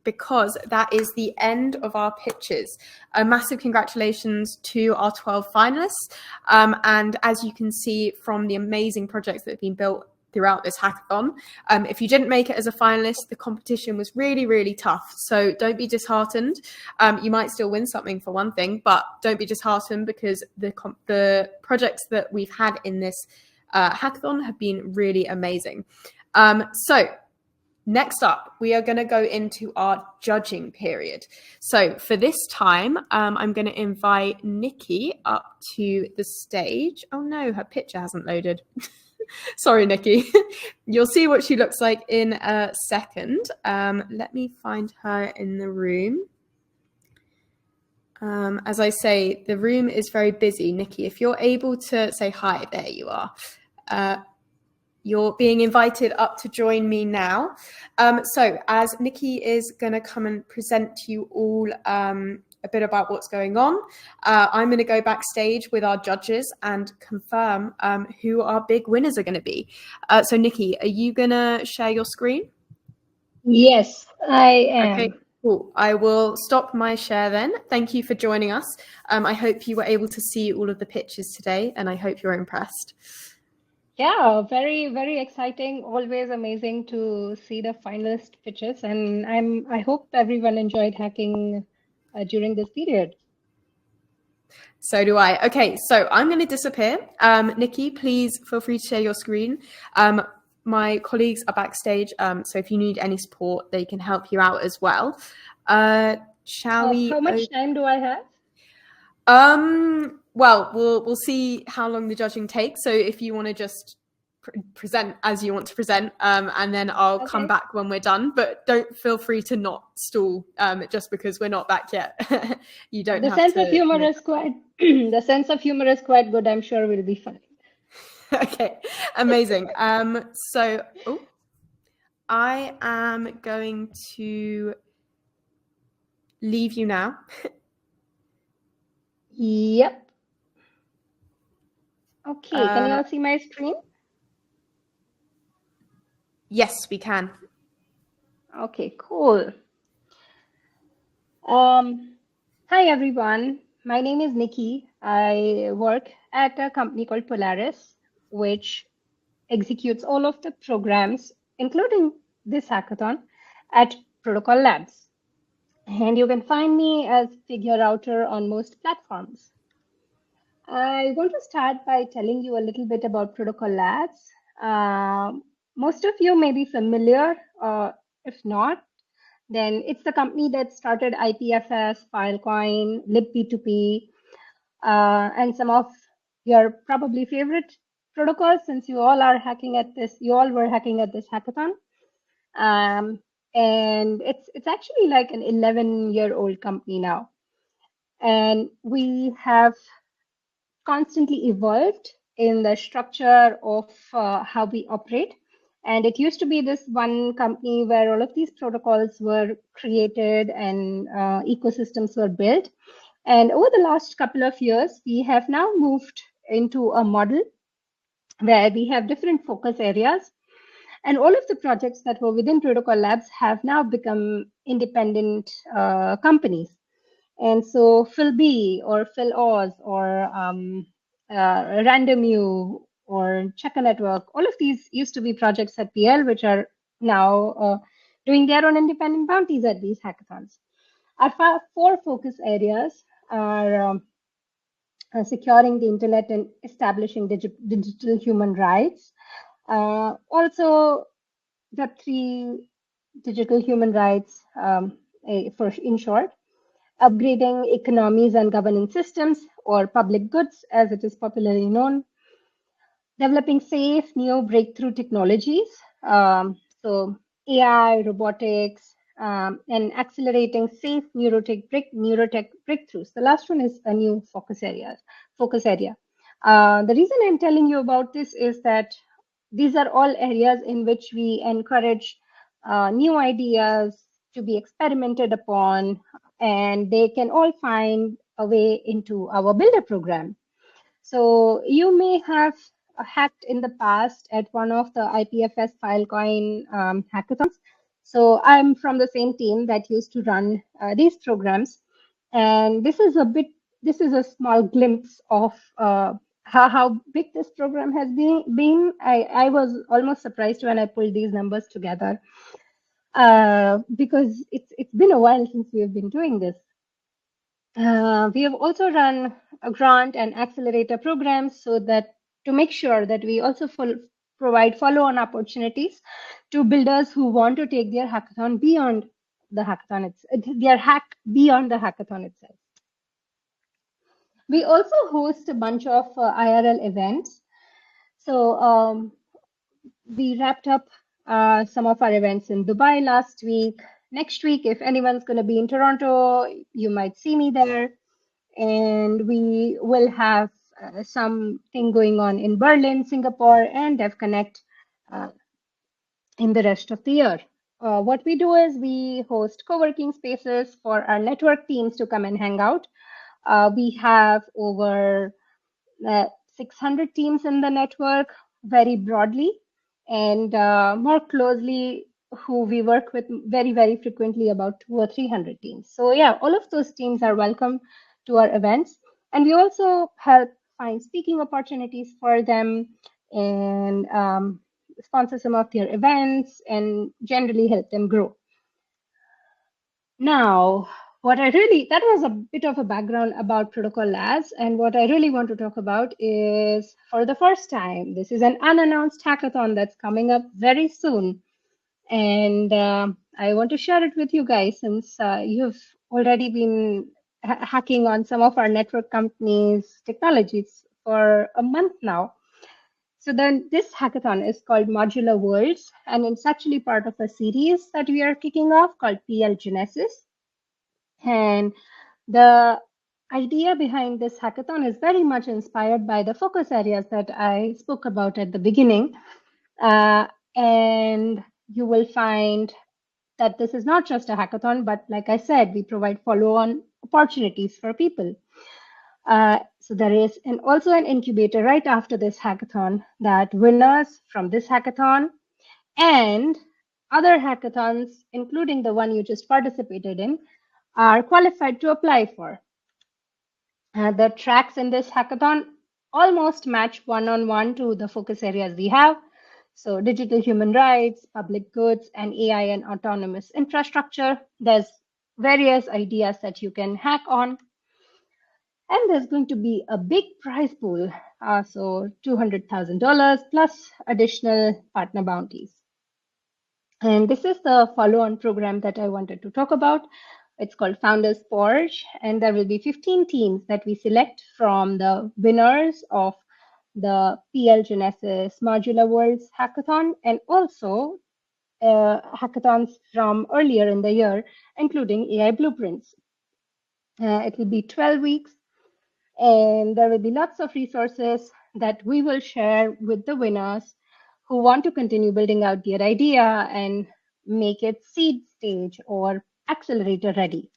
[SPEAKER 1] because that is the end of our pitches. A massive congratulations to our 12 finalists. And as you can see from the amazing projects that have been built throughout this hackathon, if you didn't make it as a finalist, the competition was really, really tough. So don't be disheartened. You might still win something for one thing, but don't be disheartened because the projects that we've had in this hackathon have been really amazing. So next up, we are going to go into our judging period. So for this time, I'm going to invite Nikki up to the stage. Oh no, her picture hasn't loaded. Sorry, Nikki. You'll see what she looks like in a second. Let me find her in the room. As I say, the room is very busy. Nikki, if you're able to say hi, there you are. You're being invited up to join me now. So as Nikki is going to come and present to you all a bit about what's going on, I'm going to go backstage with our judges and confirm who our big winners are going to be. So Nikki, are you going to share your screen?
[SPEAKER 15] Yes, I am.
[SPEAKER 1] Okay, cool. I will stop my share then. Thank you for joining us. I hope you were able to see all of the pictures today, and I hope you're impressed.
[SPEAKER 15] Yeah, very, very exciting. Always amazing to see the finalist pitches, and I hope everyone enjoyed hacking during this period.
[SPEAKER 1] So do I. Okay, so I'm going to disappear. Nikki, please feel free to share your screen. My colleagues are backstage, so if you need any support, they can help you out as well. Shall we?
[SPEAKER 15] How much time do I have?
[SPEAKER 1] Well, we'll see how long the judging takes. So if you want to just present as you want to present, and then I'll come back when we're done. But don't feel free to not stall just because we're not back yet. You don't.
[SPEAKER 15] The sense of humor is quite. The sense of humor is quite good. I'm sure we'll be fine.
[SPEAKER 1] Okay, amazing. So I am going to leave you now.
[SPEAKER 15] Yep. Okay, can you all see my screen?
[SPEAKER 1] Yes, we can.
[SPEAKER 15] Okay, cool. Hi, everyone. My name is Nikki. I work at a company called Polaris, which executes all of the programs, including this hackathon, at Protocol Labs. And you can find me as Figure Router on most platforms. I want to start by telling you a little bit about Protocol Labs. Most of you may be familiar, if not, then it's the company that started IPFS, Filecoin, libp2p, and some of your probably favorite protocols since you all are hacking at this, you all were hacking at this hackathon. And it's actually like an 11-year-old company now. And we have constantly evolved in the structure of how we operate. And it used to be this one company where all of these protocols were created and ecosystems were built. And over the last couple of years, we have now moved into a model where we have different focus areas. And all of the projects that were within Protocol Labs have now become independent companies. And so PhilB or PhilOz or RandomU or Checker Network, all of these used to be projects at PL, which are now doing their own independent bounties at these hackathons. Our four focus areas are securing the internet and establishing digital human rights. Also, Web3 digital human rights, in short, upgrading economies and governing systems, or public goods as it is popularly known, developing safe new breakthrough technologies, so AI, robotics, and accelerating safe neurotech breakthroughs. The last one is a new focus area. The reason I'm telling you about this is that these are all areas in which we encourage new ideas to be experimented upon, and they can all find a way into our builder program. So you may have hacked in the past at one of the IPFS Filecoin hackathons. So I'm from the same team that used to run these programs, and this is a small glimpse of how big this program has been. I was almost surprised when I pulled these numbers together because it's been a while since we have been doing this. We have also run a grant and accelerator programs so that to make sure that we also provide follow-on opportunities to builders who want to take their hackathon beyond the hackathon, their hack beyond the hackathon itself. We also host a bunch of IRL events. So we wrapped up some of our events in Dubai last week. Next week, if anyone's going to be in Toronto, you might see me there. And we will have something going on in Berlin, Singapore, and DevConnect in the rest of the year. What we do is we host co-working spaces for our network teams to come and hang out. We have over 600 teams in the network very broadly, and more closely who we work with very, very frequently, about 200 or 300 teams. So yeah, all of those teams are welcome to our events. And we also help find speaking opportunities for them and sponsor some of their events and generally help them grow. Now, that was a bit of a background about Protocol Labs, and what I really want to talk about is, for the first time, this is an unannounced hackathon that's coming up very soon. And I want to share it with you guys since you've already been hacking on some of our network companies' technologies for a month now. So then this hackathon is called Modular Worlds, and it's actually part of a series that we are kicking off called PL Genesis. And the idea behind this hackathon is very much inspired by the focus areas that I spoke about at the beginning. And you will find that this is not just a hackathon, but like I said, we provide follow-on opportunities for people. So there is also an incubator right after this hackathon that winners from this hackathon and other hackathons, including the one you just participated in, are qualified to apply for. The tracks in this hackathon almost match one-on-one to the focus areas we have. So digital human rights, public goods, and AI and autonomous infrastructure. There's various ideas that you can hack on. And there's going to be a big prize pool, so $200,000 plus additional partner bounties. And this is the follow-on program that I wanted to talk about. It's called Founders Forge, and there will be 15 teams that we select from the winners of the PL Genesis Modular Worlds Hackathon, and also hackathons from earlier in the year, including AI Blueprints. It will be 12 weeks, and there will be lots of resources that we will share with the winners who want to continue building out their idea and make it seed stage or accelerator ready.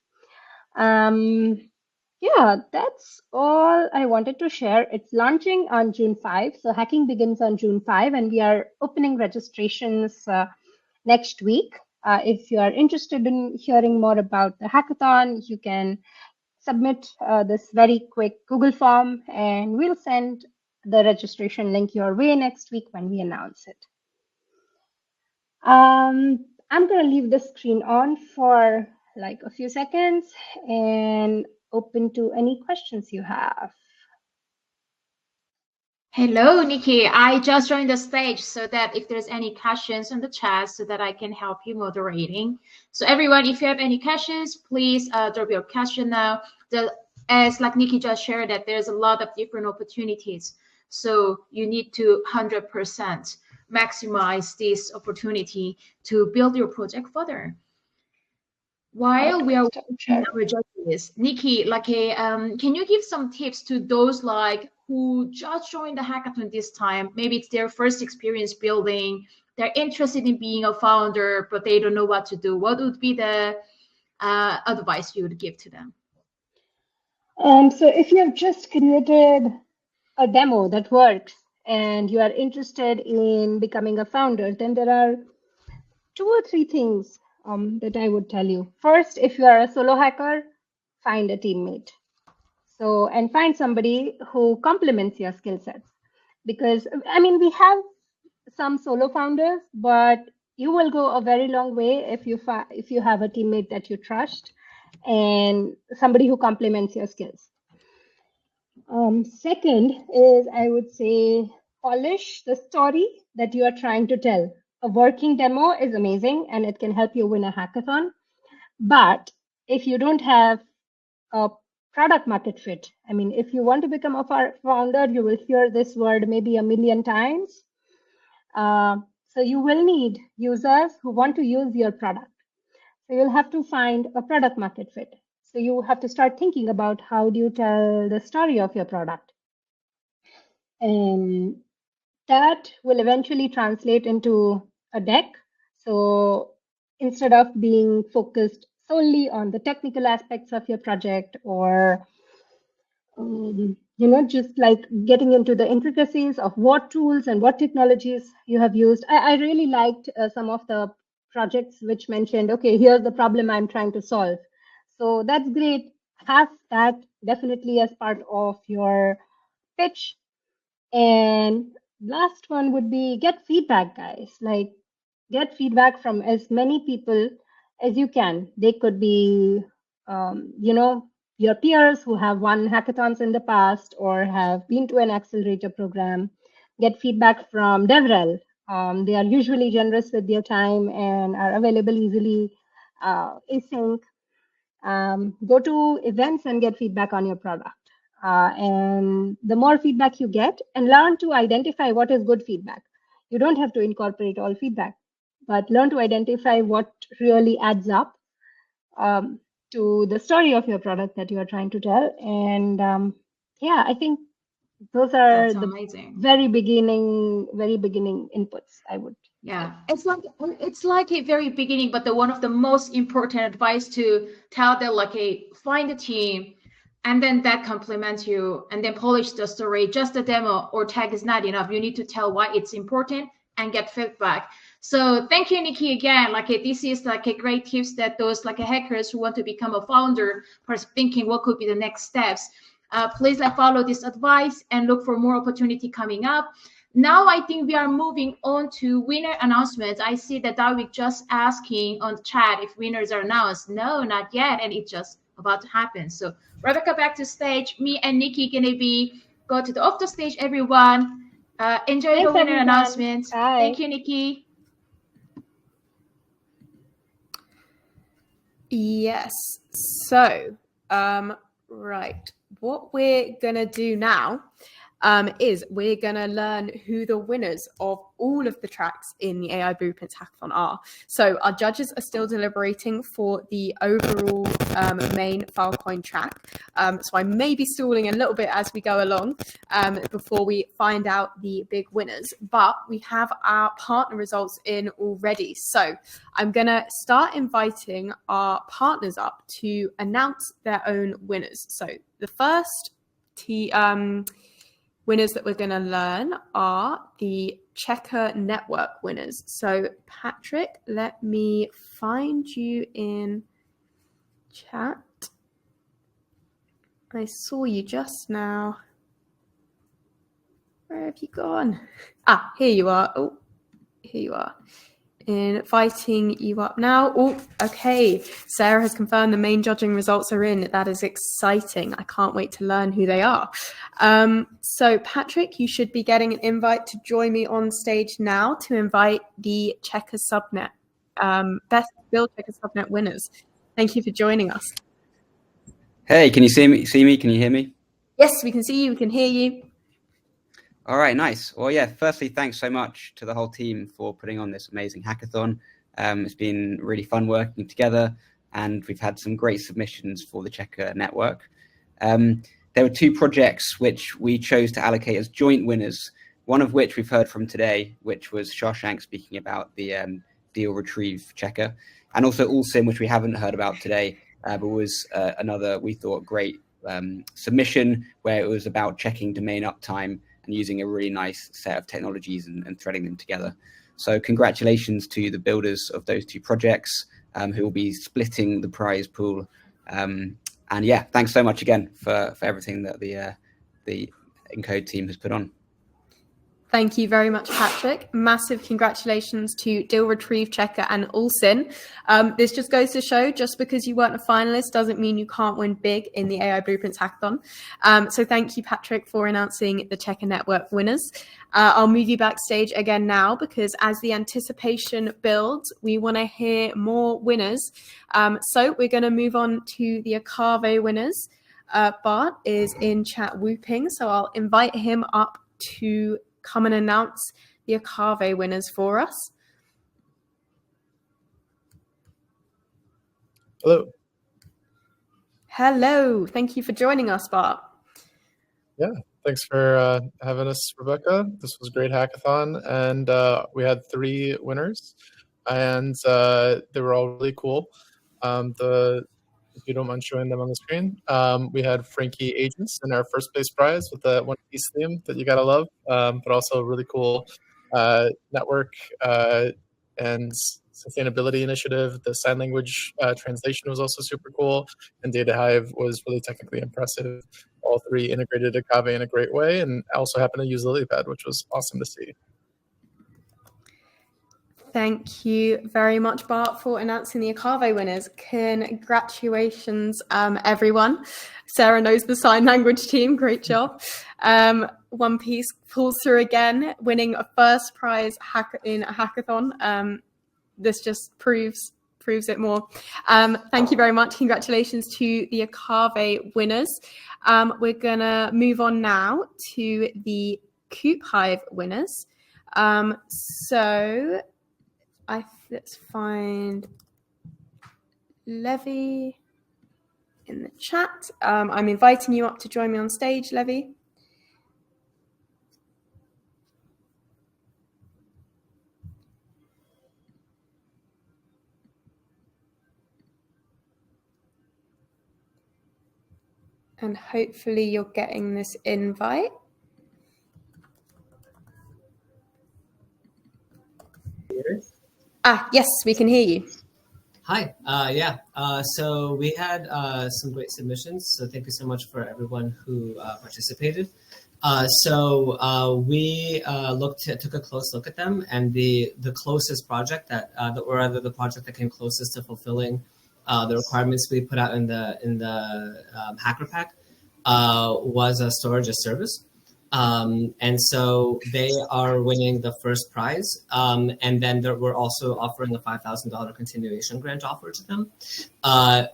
[SPEAKER 15] Yeah, that's all I wanted to share. It's launching on June 5. So hacking begins on June 5, and we are opening registrations next week. If you are interested in hearing more about the hackathon, you can submit this very quick Google form, and we'll send the registration link your way next week when we announce it. I'm going to leave the screen on for like a few seconds and open to any questions you have.
[SPEAKER 16] Hello, Nikki. I just joined the stage so that if there's any questions in the chat so that I can help you moderating. So everyone, if you have any questions, please drop your question now. As like Nikki just shared that there's a lot of different opportunities. So you need to 100% maximize this opportunity to build your project further. While we are working our judges, Nikki, like can you give some tips to those like who just joined the hackathon this time? Maybe it's their first experience building. They're interested in being a founder, but they don't know what to do. What would be the advice you would give to them?
[SPEAKER 15] So if you have just created a demo that works and you are interested in becoming a founder, then there are 2 or 3 things that I would tell you. First, if you are a solo hacker, find a teammate. So, and find somebody who complements your skill sets. Because, I mean, we have some solo founders, but you will go a very long way if you have a teammate that you trust and somebody who complements your skills. Second is, I would say, polish the story that you are trying to tell. A working demo is amazing and it can help you win a hackathon. But if you don't have a product market fit, I mean, if you want to become a founder, you will hear this word maybe a million times. So you will need users who want to use your product. So you'll have to find a product market fit. So you have to start thinking about how do you tell the story of your product. And that will eventually translate into a deck. So instead of being focused solely on the technical aspects of your project or just like getting into the intricacies of what tools and what technologies you have used. I really liked some of the projects which mentioned, okay, here's the problem I'm trying to solve. So that's great. Have that definitely as part of your pitch. And last one would be get feedback, guys. Like get feedback from as many people as you can. They could be, your peers who have won hackathons in the past or have been to an accelerator program. Get feedback from DevRel. They are usually generous with their time and are available easily async. Go to events and get feedback on your product. And the more feedback you get, and learn to identify what is good feedback. You don't have to incorporate all feedback, but learn to identify what really adds up to the story of your product that you are trying to tell. And yeah, I think those are
[SPEAKER 16] That's
[SPEAKER 15] the
[SPEAKER 16] amazing.
[SPEAKER 15] very beginning inputs I would.
[SPEAKER 16] Yeah, it's like a very beginning, but one of the most important advice to tell them like find a team, and then that complements you, and then polish the story. Just the demo or tag is not enough. You need to tell why it's important and get feedback. So thank you, Nikki, again. Like this is like a great tips that those like hackers who want to become a founder are thinking what could be the next steps. Please like follow this advice and look for more opportunity coming up. Now I think we are moving on to winner announcements. I see that Darwin just asking on the chat if winners are announced. No, not yet, and it's just about to happen. So Rebecca, back to stage. Me and Nikki gonna go to the off the stage. Everyone, enjoy
[SPEAKER 15] Thanks,
[SPEAKER 16] the winner
[SPEAKER 15] everyone.
[SPEAKER 16] announcement.
[SPEAKER 15] Bye.
[SPEAKER 16] Thank you, Nikki.
[SPEAKER 1] Yes. So, right. What we're gonna do now is we're going to learn who the winners of all of the tracks in the AI Blueprints Hackathon are. So our judges are still deliberating for the overall main Filecoin track. So I may be stalling a little bit as we go along before we find out the big winners, but we have our partner results in already. So I'm going to start inviting our partners up to announce their own winners. So the first winners that we're going to learn are the Checker Network winners. So Patrick, let me find you in chat. I saw you just now. Where have you gone? Ah, here you are. Oh, here you are. Inviting you up now. Oh, okay. Sarah has confirmed the main judging results are in. That is exciting. I can't wait to learn who they are. So Patrick, you should be getting an invite to join me on stage now to invite the Checker Subnet, Best Build Checker Subnet winners. Thank you for joining us.
[SPEAKER 17] Hey, can you see me? Can you hear me?
[SPEAKER 1] Yes, we can see you. We can hear you.
[SPEAKER 17] All right, nice. Well, yeah, firstly, thanks so much to the whole team for putting on this amazing hackathon. It's been really fun working together, and we've had some great submissions for the Checker network. There were 2 projects which we chose to allocate as joint winners, one of which we've heard from today, which was Shashank speaking about the deal retrieve checker, and also Allsim, which we haven't heard about today, but was another, we thought, great submission where it was about checking domain uptime and using a really nice set of technologies and threading them together. So congratulations to the builders of those 2 projects who will be splitting the prize pool. And yeah, thanks so much again for everything that the Encode team has put on.
[SPEAKER 1] Thank you very much, Patrick. Massive congratulations to Deal Retrieve Checker and Allsin. This just goes to show, just because you weren't a finalist doesn't mean you can't win big in the AI Blueprints Hackathon. So thank you, Patrick, for announcing the Checker Network winners. I'll move you backstage again now, because as the anticipation builds, we want to hear more winners. So we're going to move on to the Akave winners. Bart is in chat whooping, so I'll invite him up to come and announce the Akave winners for us.
[SPEAKER 18] Hello.
[SPEAKER 1] Hello. Thank you for joining us, Bart.
[SPEAKER 18] Yeah, thanks for having us, Rebecca. This was a great hackathon, and we had 3 winners, and they were all really cool. If you don't mind showing them on the screen, we had Frankie Agents in our first place prize with the One Piece theme that you gotta love, but also a really cool network and sustainability initiative. The sign language translation was also super cool, and DataHive was really technically impressive. All 3 integrated Akave in a great way, and I also happened to use Lilypad, which was awesome to see.
[SPEAKER 1] Thank you very much, Bart, for announcing the Akave winners. Congratulations, everyone. Sarah knows the sign language team. Great job. One Piece pulls through again, winning a first prize in a hackathon. This just proves it more. Thank you very much. Congratulations to the Akave winners. We're going to move on now to the CoopHive winners. So let's find Levy in the chat. I'm inviting you up to join me on stage, Levy. And hopefully you're getting this invite. Yes, we can hear you.
[SPEAKER 19] Hi. So we had some great submissions. So thank you so much for everyone who participated. We took a close look at them, and the closest project or rather the project that came closest to fulfilling the requirements we put out in the Hacker Pack was a storage as service. And so they are winning the first prize. And then we're also offering a $5,000 continuation grant offer to them. The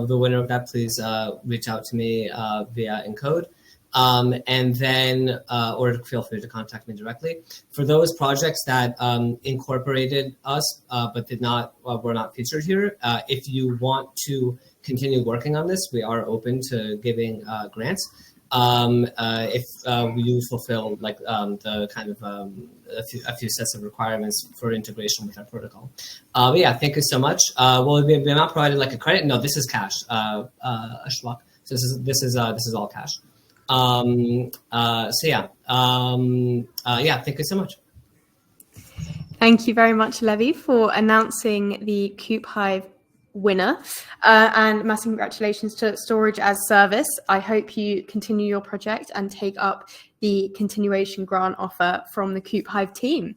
[SPEAKER 19] winner of that, please reach out to me via Encode. And then, or feel free to contact me directly. For those projects that incorporated us but did not, were not featured here, if you want to continue working on this, we are open to giving grants. If you fulfill like the kind of a few sets of requirements for integration with our protocol. But yeah, thank you so much. Well, we're not provided like a credit. No, this is cash. Ashwak. So this is all cash. So yeah, yeah, thank you so much.
[SPEAKER 1] Thank you very much, Levi, for announcing the DataHive winner, and massive congratulations to Storage as Service. I hope you continue your project and take up the continuation grant offer from the DataHive team.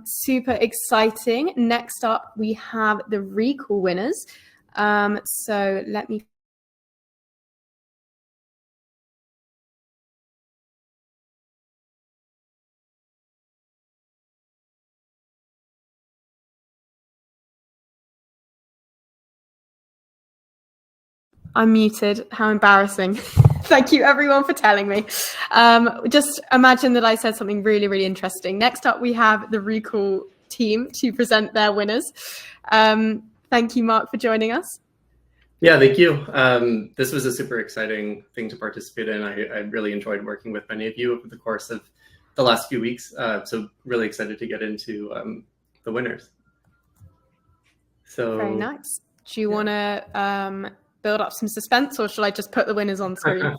[SPEAKER 1] Super exciting. Next up, we have the recall winners. So let me I'm muted. How embarrassing. Thank you everyone for telling me. Just imagine that I said something really, really interesting. Next up, we have the recall team to present their winners. Thank you, Mark, for joining us.
[SPEAKER 20] Yeah, thank you. This was a super exciting thing to participate in. I really enjoyed working with many of you over the course of the last few weeks. So really excited to get into the winners. So
[SPEAKER 1] very nice. Do you want to build up some suspense, or shall I just put the winners on screen?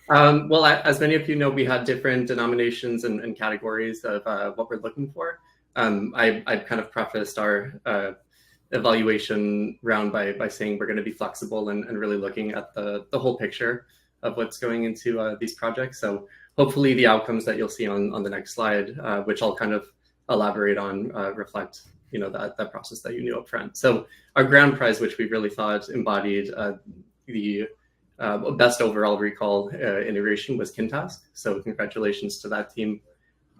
[SPEAKER 20] Well, as many of you know, we had different denominations and categories of what we're looking for. I kind of prefaced our evaluation round by saying we're going to be flexible and really looking at the whole picture of what's going into these projects. So hopefully the outcomes that you'll see on the next slide, which I'll kind of elaborate on, reflect that process that you knew up front. So our grand prize, which we really thought embodied the best overall recall integration, was Kintask. So congratulations to that team.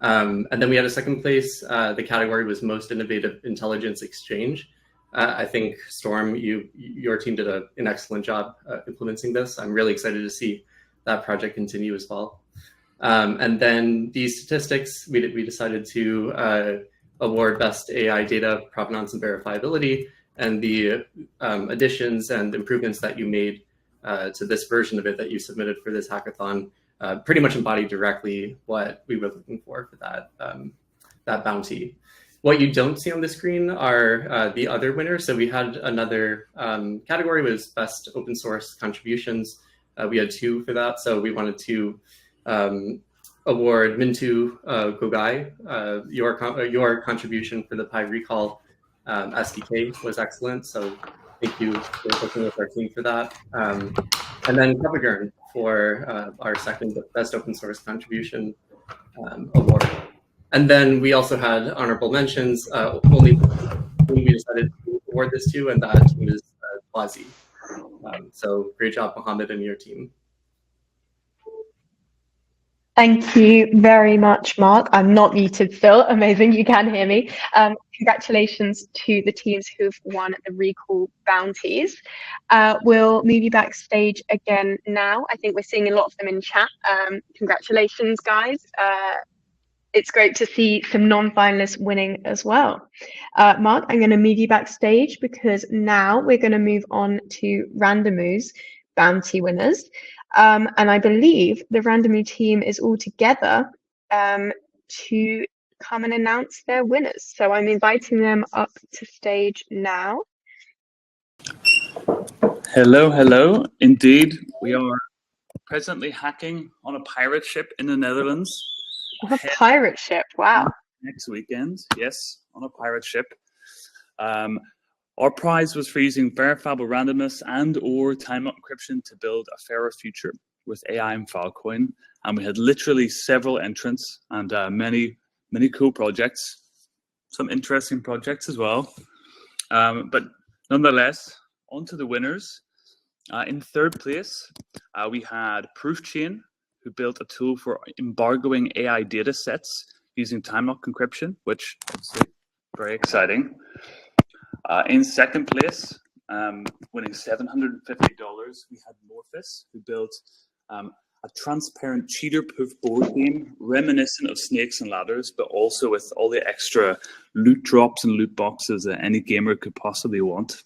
[SPEAKER 20] And then we had a second place. The category was most innovative intelligence exchange. I think Storm, your team did an excellent job implementing this. I'm really excited to see that project continue as well. And then these statistics, we decided to award best AI data provenance and verifiability, and the additions and improvements that you made to this version of it that you submitted for this hackathon pretty much embody directly what we were looking for that bounty. What you don't see on the screen are the other winners. So we had another category was best open source contributions. We had 2 for that. So we wanted to award Mintu Gogai. Your contribution for the Pi Recall SDK was excellent. So thank you for working with our team for that. And then Kapagern for our second best open source contribution award. And then we also had honorable mentions. Only we decided to award this to, and that team is Quasi. So great job, Mohammed, and your team.
[SPEAKER 1] Thank you very much, Mark. I'm not muted still. Amazing, you can hear me. Congratulations to the teams who've won the recall bounties. We'll move you backstage again now. I think we're seeing a lot of them in chat. Congratulations, guys. It's great to see some non-finalists winning as well. Mark, I'm going to move you backstage because now we're going to move on to Randomoo's bounty winners. And I believe the Randomoo team is all together to come and announce their winners. So I'm inviting them up to stage now.
[SPEAKER 21] Hello, hello. Indeed, we are presently hacking on a pirate ship in the Netherlands.
[SPEAKER 1] On a pirate ship, wow.
[SPEAKER 21] Next weekend, yes, on a pirate ship. Our prize was for using verifiable randomness and/or timeout encryption to build a fairer future with AI and Filecoin. And we had literally several entrants and many cool projects, some interesting projects as well. But nonetheless, on to the winners. In third place, we had Proofchain, who built a tool for embargoing AI data sets using time-lock encryption, which is very exciting. In second place, winning $750, we had Morphus, who built a transparent cheater-proof board game reminiscent of Snakes and Ladders, but also with all the extra loot drops and loot boxes that any gamer could possibly want.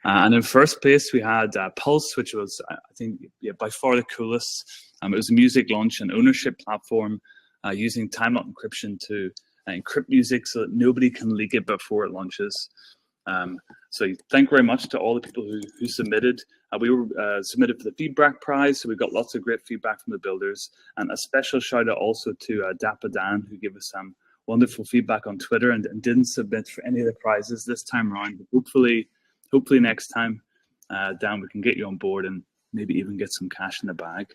[SPEAKER 21] And in first place, we had Pulse, which was, I think, by far the coolest. It was a music launch and ownership platform using time-lock encryption to encrypt music so that nobody can leak it before it launches. So thank you very much to all the people who submitted. We were submitted for the feedback prize, so we got lots of great feedback from the builders. And a special shout out also to Dappa Dan, who gave us some wonderful feedback on Twitter and didn't submit for any of the prizes this time around. But hopefully next time, Dan, we can get you on board and maybe even get some cash in the bag.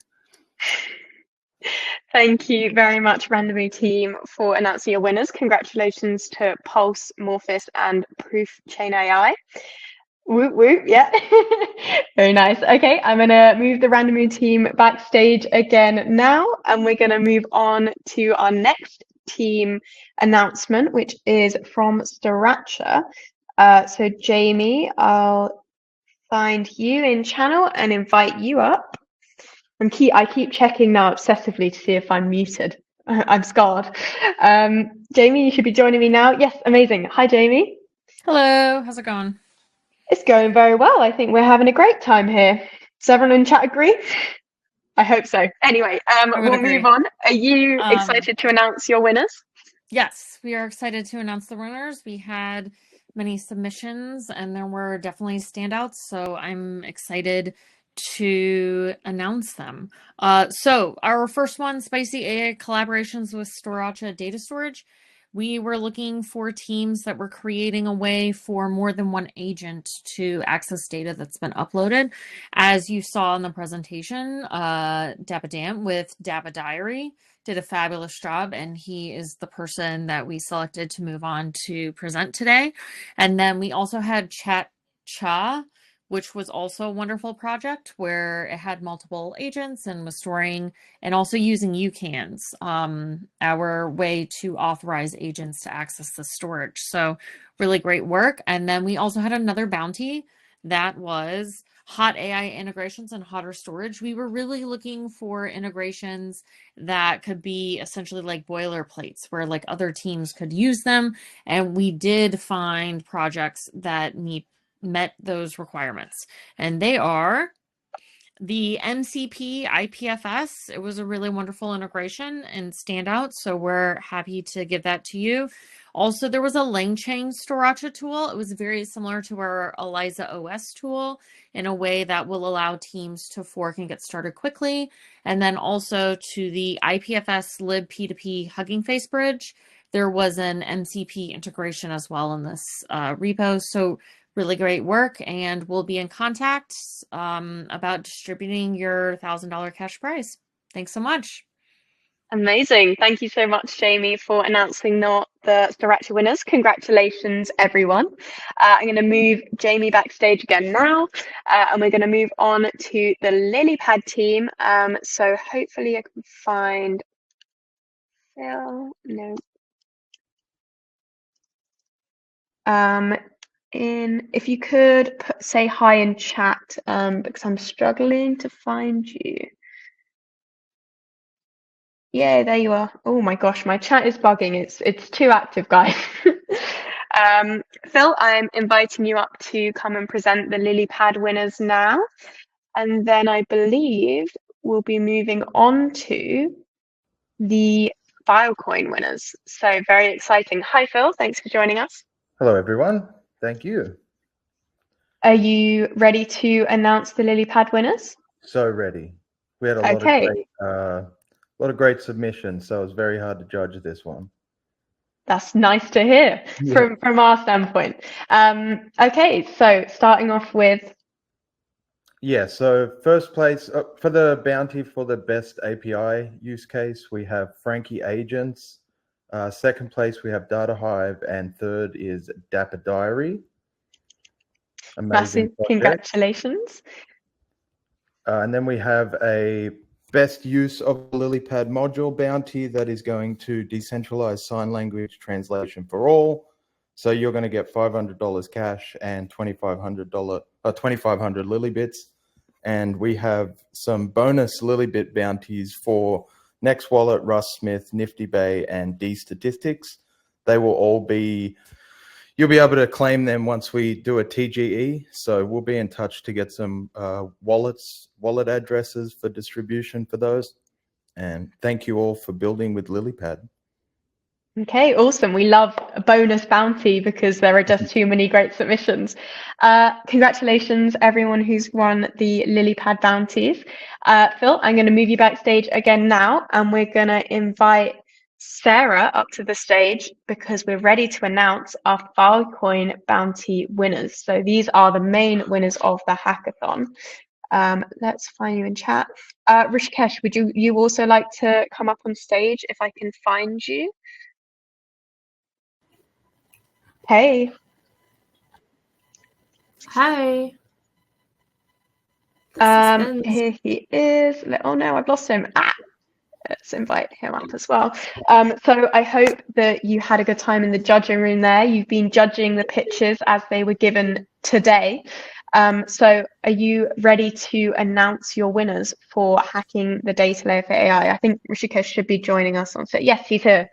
[SPEAKER 1] Thank you very much, Randomly team, for announcing your winners. Congratulations to Pulse, Morphis, and Proof Chain AI. Woot woot, yeah. Very nice. Okay, I'm gonna move the Randomly team backstage again now, and we're gonna move on to our next team announcement, which is from Sriracha. So Jamie, I'll find you in channel and invite you up. I keep checking now obsessively to see if I'm muted. I'm scarred. Jamie, you should be joining me now. Yes, amazing. Hi, Jamie.
[SPEAKER 2] Hello, how's it going?
[SPEAKER 1] It's going very well. I think we're having a great time here. Does everyone in chat agree? I hope so. Anyway, we'll move on. Are you excited to announce your winners?
[SPEAKER 2] Yes, we are excited to announce the winners. We had many submissions and there were definitely standouts, so I'm excited to announce them. So our first one, Spicy AI collaborations with Sriracha Data Storage. We were looking for teams that were creating a way for more than one agent to access data that's been uploaded. As you saw in the presentation, Dappa Dan with Dappa Diary did a fabulous job, and he is the person that we selected to move on to present today. And then we also had Chat Cha, which was also a wonderful project where it had multiple agents and was storing and also using UCANs, our way to authorize agents to access the storage. So really great work. And then we also had another bounty that was hot AI integrations and hotter storage. We were really looking for integrations that could be essentially like boilerplates where like other teams could use them. And we did find projects that met those requirements, and they are the MCP IPFS. It was a really wonderful integration and standout, so we're happy to give that to you. Also, there was a LangChain Sriracha tool. It was very similar to our ELIZA OS tool in a way that will allow teams to fork and get started quickly. And then also to the IPFS lib P2P Hugging Face bridge, there was an MCP integration as well in this repo. So really great work, and we'll be in contact about distributing your $1,000 cash prize. Thanks so much.
[SPEAKER 1] Amazing. Thank you so much, Jamie, for announcing the Sriracha winners. Congratulations, everyone. I'm going to move Jamie backstage again now, and we're going to move on to the Lilypad team. So hopefully I can find Phil. No. If you could say hi in chat, because I'm struggling to find you. Yeah, there you are. Oh my gosh, my chat is bugging. It's too active, guys. Phil, I'm inviting you up to come and present the Lilypad winners now. And then I believe we'll be moving on to the Filecoin winners. So very exciting. Hi, Phil. Thanks for joining us.
[SPEAKER 22] Hello, everyone. Thank you.
[SPEAKER 1] Are you ready to announce the Lilypad winners?
[SPEAKER 22] So ready. We had a lot of great submissions, so it was very hard to judge this one.
[SPEAKER 1] That's nice to hear from our standpoint. Okay, so starting off with.
[SPEAKER 22] Yeah, so first place for the bounty for the best API use case, we have Frankie Agents. Second place, we have DataHive, and third is Dappa Diary. Amazing.
[SPEAKER 1] Massive congratulations.
[SPEAKER 22] And then we have a best use of Lilypad module bounty that is going to decentralized sign language translation for all. So you're going to get $500 cash and $2,500 Lily bits. and we have some bonus Lilybit bounties for Next Wallet, Rust Smith, Nifty Bay, and D Statistics. They will all be, you'll be able to claim them once we do a TGE. So we'll be in touch to get some wallet addresses for distribution for those. And thank you all for building with LilyPad.
[SPEAKER 1] Okay, awesome. We love a bonus bounty because there are just too many great submissions. Congratulations, everyone who's won the LilyPad bounties. Phil, I'm going to move you backstage again now, and we're going to invite Sarah up to the stage because we're ready to announce our Filecoin bounty winners. So these are the main winners of the hackathon. Let's find you in chat. Rishikesh, would you also like to come up on stage if I can find you? Hey.
[SPEAKER 3] Hi.
[SPEAKER 1] Here he is. Oh no, I've lost him. Let's invite him up as well. So I hope that you had a good time in the judging room there. You've been judging the pitches as they were given today. So are you ready to announce your winners for hacking the data layer for AI? I think Rishikesh should be joining us on set. Yes, he's here.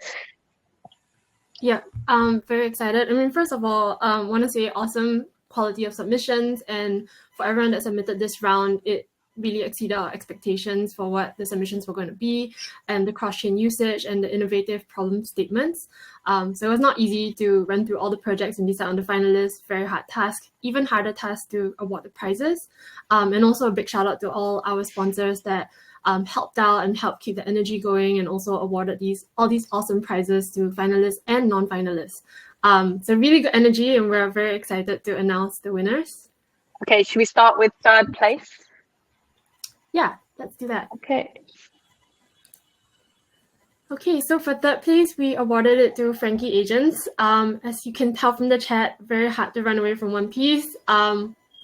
[SPEAKER 3] Yeah, I'm very excited. I mean, first of all, want to say awesome quality of submissions, and for everyone that submitted this round, it really exceeded our expectations for what the submissions were going to be, and the cross-chain usage and the innovative problem statements. So it was not easy to run through all the projects and decide on the finalists. Very hard task, even harder task to award the prizes. And also a big shout out to all our sponsors that helped out and helped keep the energy going, and also awarded all these awesome prizes to finalists and non-finalists. So really good energy, and we're very excited to announce the winners.
[SPEAKER 1] Okay, should we start with third place?
[SPEAKER 3] Yeah, let's do that.
[SPEAKER 1] Okay.
[SPEAKER 3] Okay, so for third place, we awarded it to Frankie Agents. As you can tell from the chat, very hard to run away from one piece.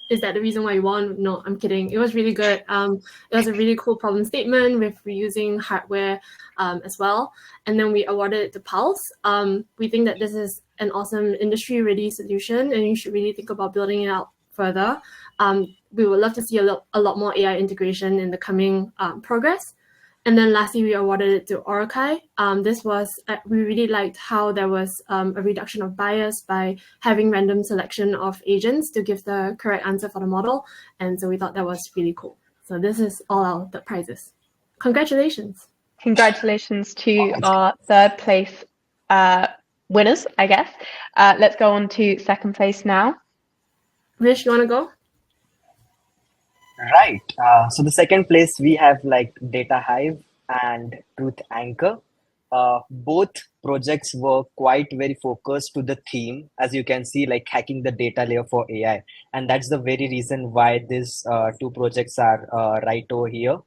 [SPEAKER 3] Is that the reason why you won? No, I'm kidding. It was really good. It was a really cool problem statement with reusing hardware as well. And then we awarded it to Pulse. We think that this is an awesome industry-ready solution, and you should really think about building it out further. We would love to see a lot more AI integration in the coming progress. And then lastly, we awarded it to Orai. This was, we really liked how there was a reduction of bias by having random selection of agents to give the correct answer for the model. And so we thought that was really cool. So this is all our third prizes. Congratulations.
[SPEAKER 1] Congratulations to our third place winners, I guess. Let's go on to second place now.
[SPEAKER 3] Rish, you want to go?
[SPEAKER 4] Right. So the second place we have like DataHive and Truth Anchor. Both projects were quite very focused to the theme, as you can see, like hacking the data layer for AI. And that's the very reason why these two projects are right over here.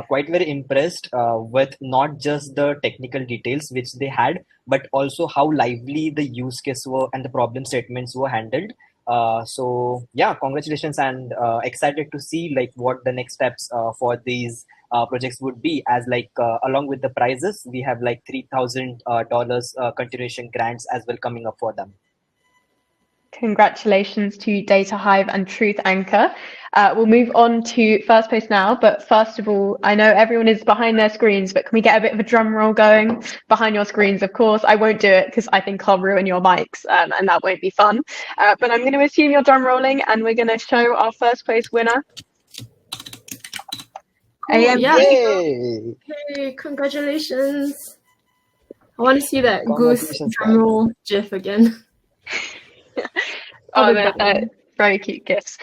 [SPEAKER 4] Quite very impressed with not just the technical details which they had, but also how lively the use case were and the problem statements were handled. So yeah, congratulations, and excited to see like what the next steps for these projects would be, as like along with the prizes, we have like $3,000 continuation grants as well coming up for them.
[SPEAKER 1] Congratulations to DataHive and Truth Anchor. We'll move on to first place now, but first of all, I know everyone is behind their screens, but can we get a bit of a drum roll going behind your screens? Of course, I won't do it because I think I'll ruin your mics and that won't be fun. But I'm going to assume you're drum rolling, and we're going to show our first place winner.
[SPEAKER 3] Cool,
[SPEAKER 1] AMP.
[SPEAKER 3] yeah. Hey, congratulations. I want to see that goose drum roll gif again.
[SPEAKER 1] Oh, they're very cute gifts.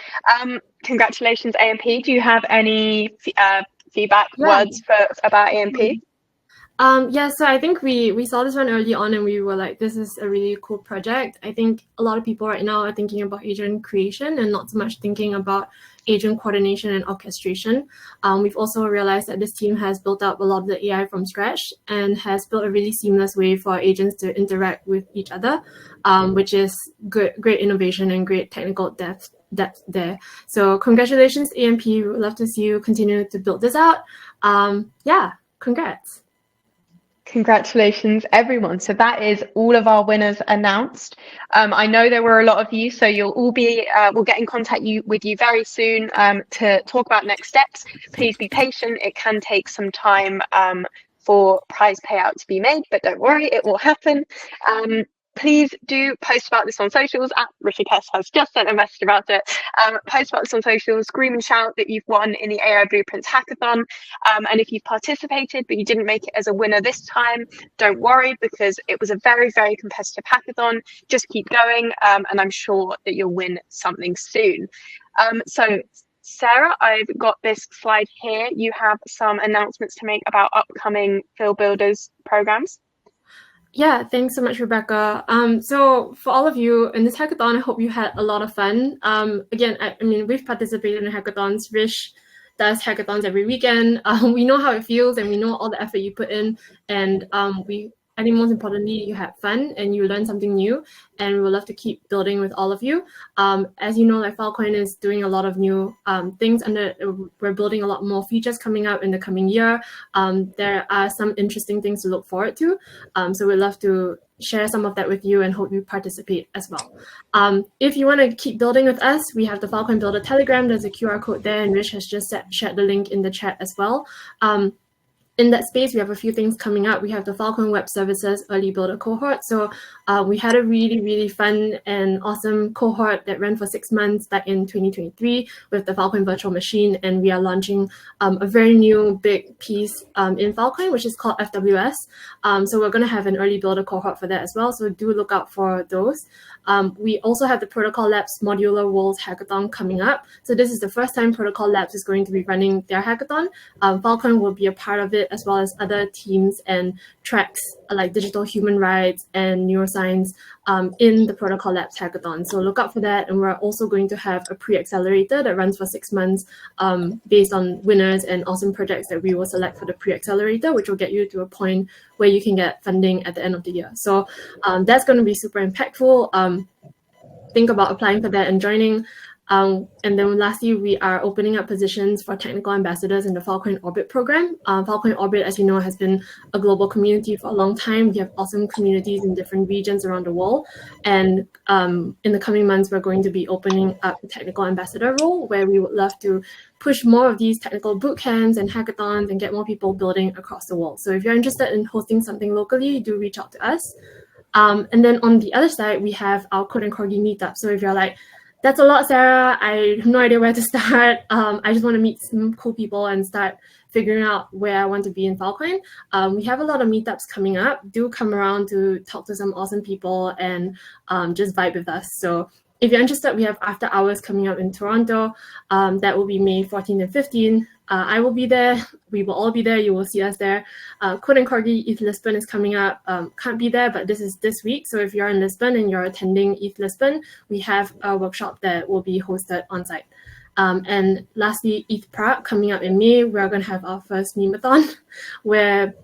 [SPEAKER 1] Congratulations, AMP. Do you have any feedback words about AMP?
[SPEAKER 3] Yeah, so I think we saw this one early on, and we were like, this is a really cool project. I think a lot of people right now are thinking about agent creation and not so much thinking about agent coordination and orchestration. We've also realized that this team has built up a lot of the AI from scratch and has built a really seamless way for agents to interact with each other, which is great innovation and great technical depth there. So congratulations, AMP. We would love to see you continue to build this out. Yeah, congrats.
[SPEAKER 1] Congratulations, everyone. So that is all of our winners announced. I know there were a lot of you, so you'll all be, we'll get in contact with you very soon to talk about next steps. Please be patient. It can take some time for prize payout to be made, but don't worry, it will happen. Please do post about this on socials. Rishikesh has just sent a message about it. Post about this on socials, scream and shout that you've won in the AI Blueprints Hackathon. And if you've participated but you didn't make it as a winner this time, don't worry, because it was a very, very competitive hackathon. Just keep going, and I'm sure that you'll win something soon. So Sarah, I've got this slide here. You have some announcements to make about upcoming Phil Builders programs.
[SPEAKER 3] Yeah, thanks so much, Rebecca. So for all of you in this hackathon, I hope you had a lot of fun. Again, I mean, we've participated in hackathons. Rish does hackathons every weekend. We know how it feels and we know all the effort you put in. And I think most importantly, you had fun and you learned something new, and we would love to keep building with all of you. As you know, like Filecoin is doing a lot of new things, and we're building a lot more features coming out in the coming year. There are some interesting things to look forward to. So we'd love to share some of that with you and hope you participate as well. If you want to keep building with us, we have the Filecoin Builder Telegram. There's a QR code there, and Rich has just shared the link in the chat as well. In that space, we have a few things coming up. We have the Filecoin Web Services Early Builder Cohort. So we had a really, really fun and awesome cohort that ran for 6 months back in 2023 with the Filecoin Virtual Machine. And we are launching a very new big piece in Filecoin, which is called FWS. So we're going to have an early builder cohort for that as well. So do look out for those. We also have the Protocol Labs Modular Worlds Hackathon coming up. So this is the first time Protocol Labs is going to be running their hackathon. Filecoin will be a part of it, as well as other teams and tracks like digital human rights and neuroscience in the Protocol Labs hackathon. So look out for that. And we're also going to have a pre-accelerator that runs for 6 months based on winners and awesome projects that we will select for the pre-accelerator, which will get you to a point where you can get funding at the end of the year. So that's going to be super impactful. Think about applying for that and joining. And then lastly, we are opening up positions for technical ambassadors in the Filecoin Orbit program. Filecoin Orbit, as you know, has been a global community for a long time. We have awesome communities in different regions around the world. And in the coming months, we're going to be opening up the technical ambassador role, where we would love to push more of these technical boot camps and hackathons and get more people building across the world. So if you're interested in hosting something locally, do reach out to us. And then on the other side, we have our Code and Corgi meetup. So if you're like, that's a lot, Sarah, I have no idea where to start. I just want to meet some cool people and start figuring out where I want to be in Filecoin. We have a lot of meetups coming up. Do come around to talk to some awesome people and just vibe with us. So if you're interested, we have after hours coming up in Toronto. That will be May 14 and 15. I will be there. We will all be there. You will see us there. Code and Corgi ETH Lisbon is coming up. Can't be there, but this is this week. So if you're in Lisbon and you're attending ETH Lisbon, we have a workshop that will be hosted on site. And lastly, ETH Prague coming up in May. We're going to have our first meme-a-thon, where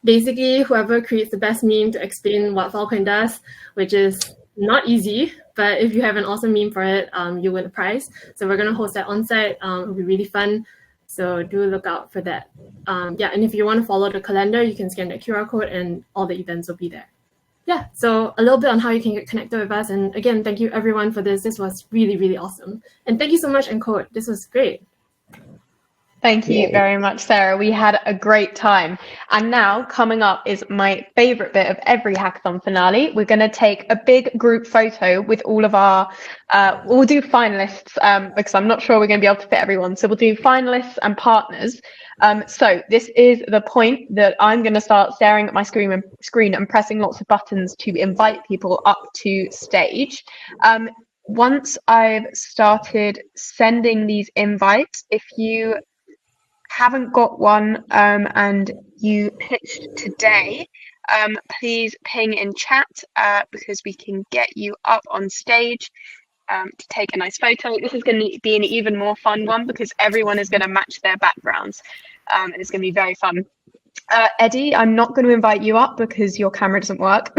[SPEAKER 3] basically whoever creates the best meme to explain what Filecoin does, which is not easy, but if you have an awesome meme for it, you win a prize. So we're going to host that on site. It'll be really fun. So do look out for that. Yeah, and if you want to follow the calendar, you can scan the QR code and all the events will be there. Yeah, so a little bit on how you can get connected with us. And again, thank you everyone for this. This was really, really awesome. And thank you so much, Encode. This was great.
[SPEAKER 1] Thank you very much, Sarah. We had a great time. And now coming up is my favorite bit of every hackathon finale. We're going to take a big group photo with all of our, we'll do finalists because I'm not sure we're going to be able to fit everyone. So we'll do finalists and partners. So this is the point that I'm going to start staring at my screen and pressing lots of buttons to invite people up to stage. Once I've started sending these invites, if you haven't got one and you pitched today, please ping in chat because we can get you up on stage to take a nice photo. This is going to be an even more fun one because everyone is going to match their backgrounds and it's going to be very fun. Eddie, I'm not going to invite you up because your camera doesn't work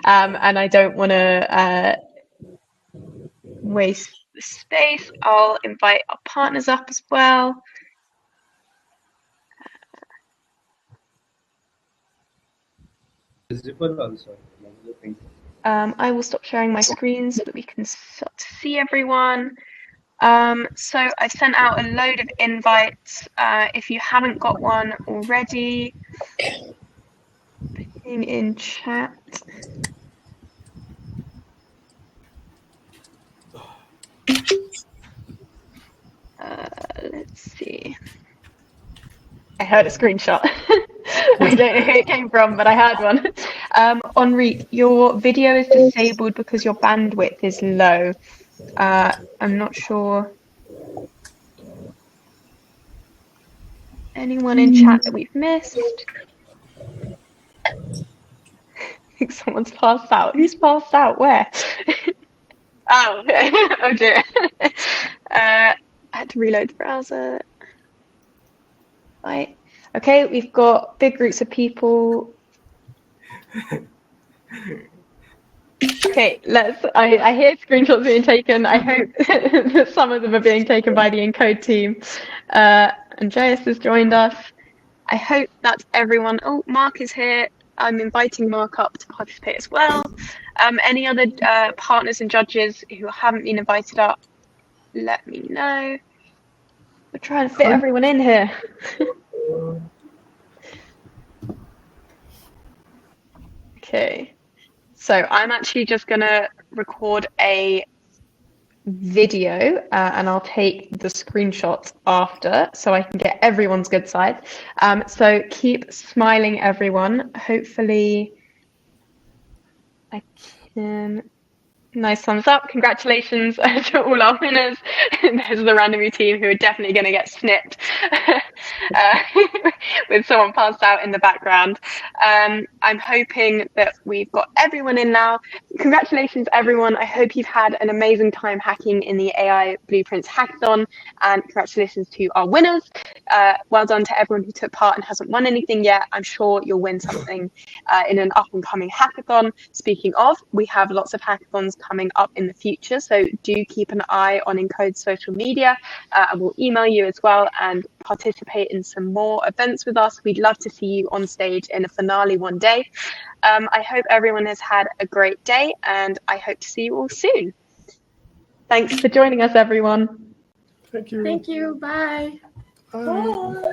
[SPEAKER 1] and I don't want to waste the space. I'll invite our partners up as well.
[SPEAKER 5] visible also. Another thing.
[SPEAKER 1] I will stop sharing my screen so that we can start to see everyone. So I've sent out a load of invites. If you haven't got one already, in chat. Let's see. I heard a screenshot. I don't know who it came from, but I had one. Henri, your video is disabled because your bandwidth is low. I'm not sure. Anyone in chat that we've missed? I think someone's passed out. Who's passed out? Where? Oh, oh dear. I had to reload the browser. Right. Okay, we've got big groups of people. Okay, I hear screenshots being taken. I hope that some of them are being taken by the Encode team. Andreas has joined us. I hope that's everyone. Oh, Mark is here. I'm inviting Mark up to participate as well. Any other partners and judges who haven't been invited up, let me know. We're trying to fit everyone in here. Okay, so I'm actually just going to record a video and I'll take the screenshots after so I can get everyone's good side. So keep smiling, everyone. Hopefully I can. Nice thumbs up. Congratulations to all our winners. There's the randomly team who are definitely going to get snipped with someone passed out in the background. I'm hoping that we've got everyone in now. Congratulations, everyone. I hope you've had an amazing time hacking in the AI Blueprints Hackathon, and congratulations to our winners. Well done to everyone who took part and hasn't won anything yet. I'm sure you'll win something in an up-and-coming hackathon. Speaking of, we have lots of hackathons coming up in the future, so do keep an eye on Encode's social media. I will email you as well and participate in some more events with us. We'd love to see you on stage in a finale one day. I hope everyone has had a great day, and I hope to see you all soon. Thanks for joining us, everyone.
[SPEAKER 18] Thank you.
[SPEAKER 3] Thank you. Bye.
[SPEAKER 18] Bye.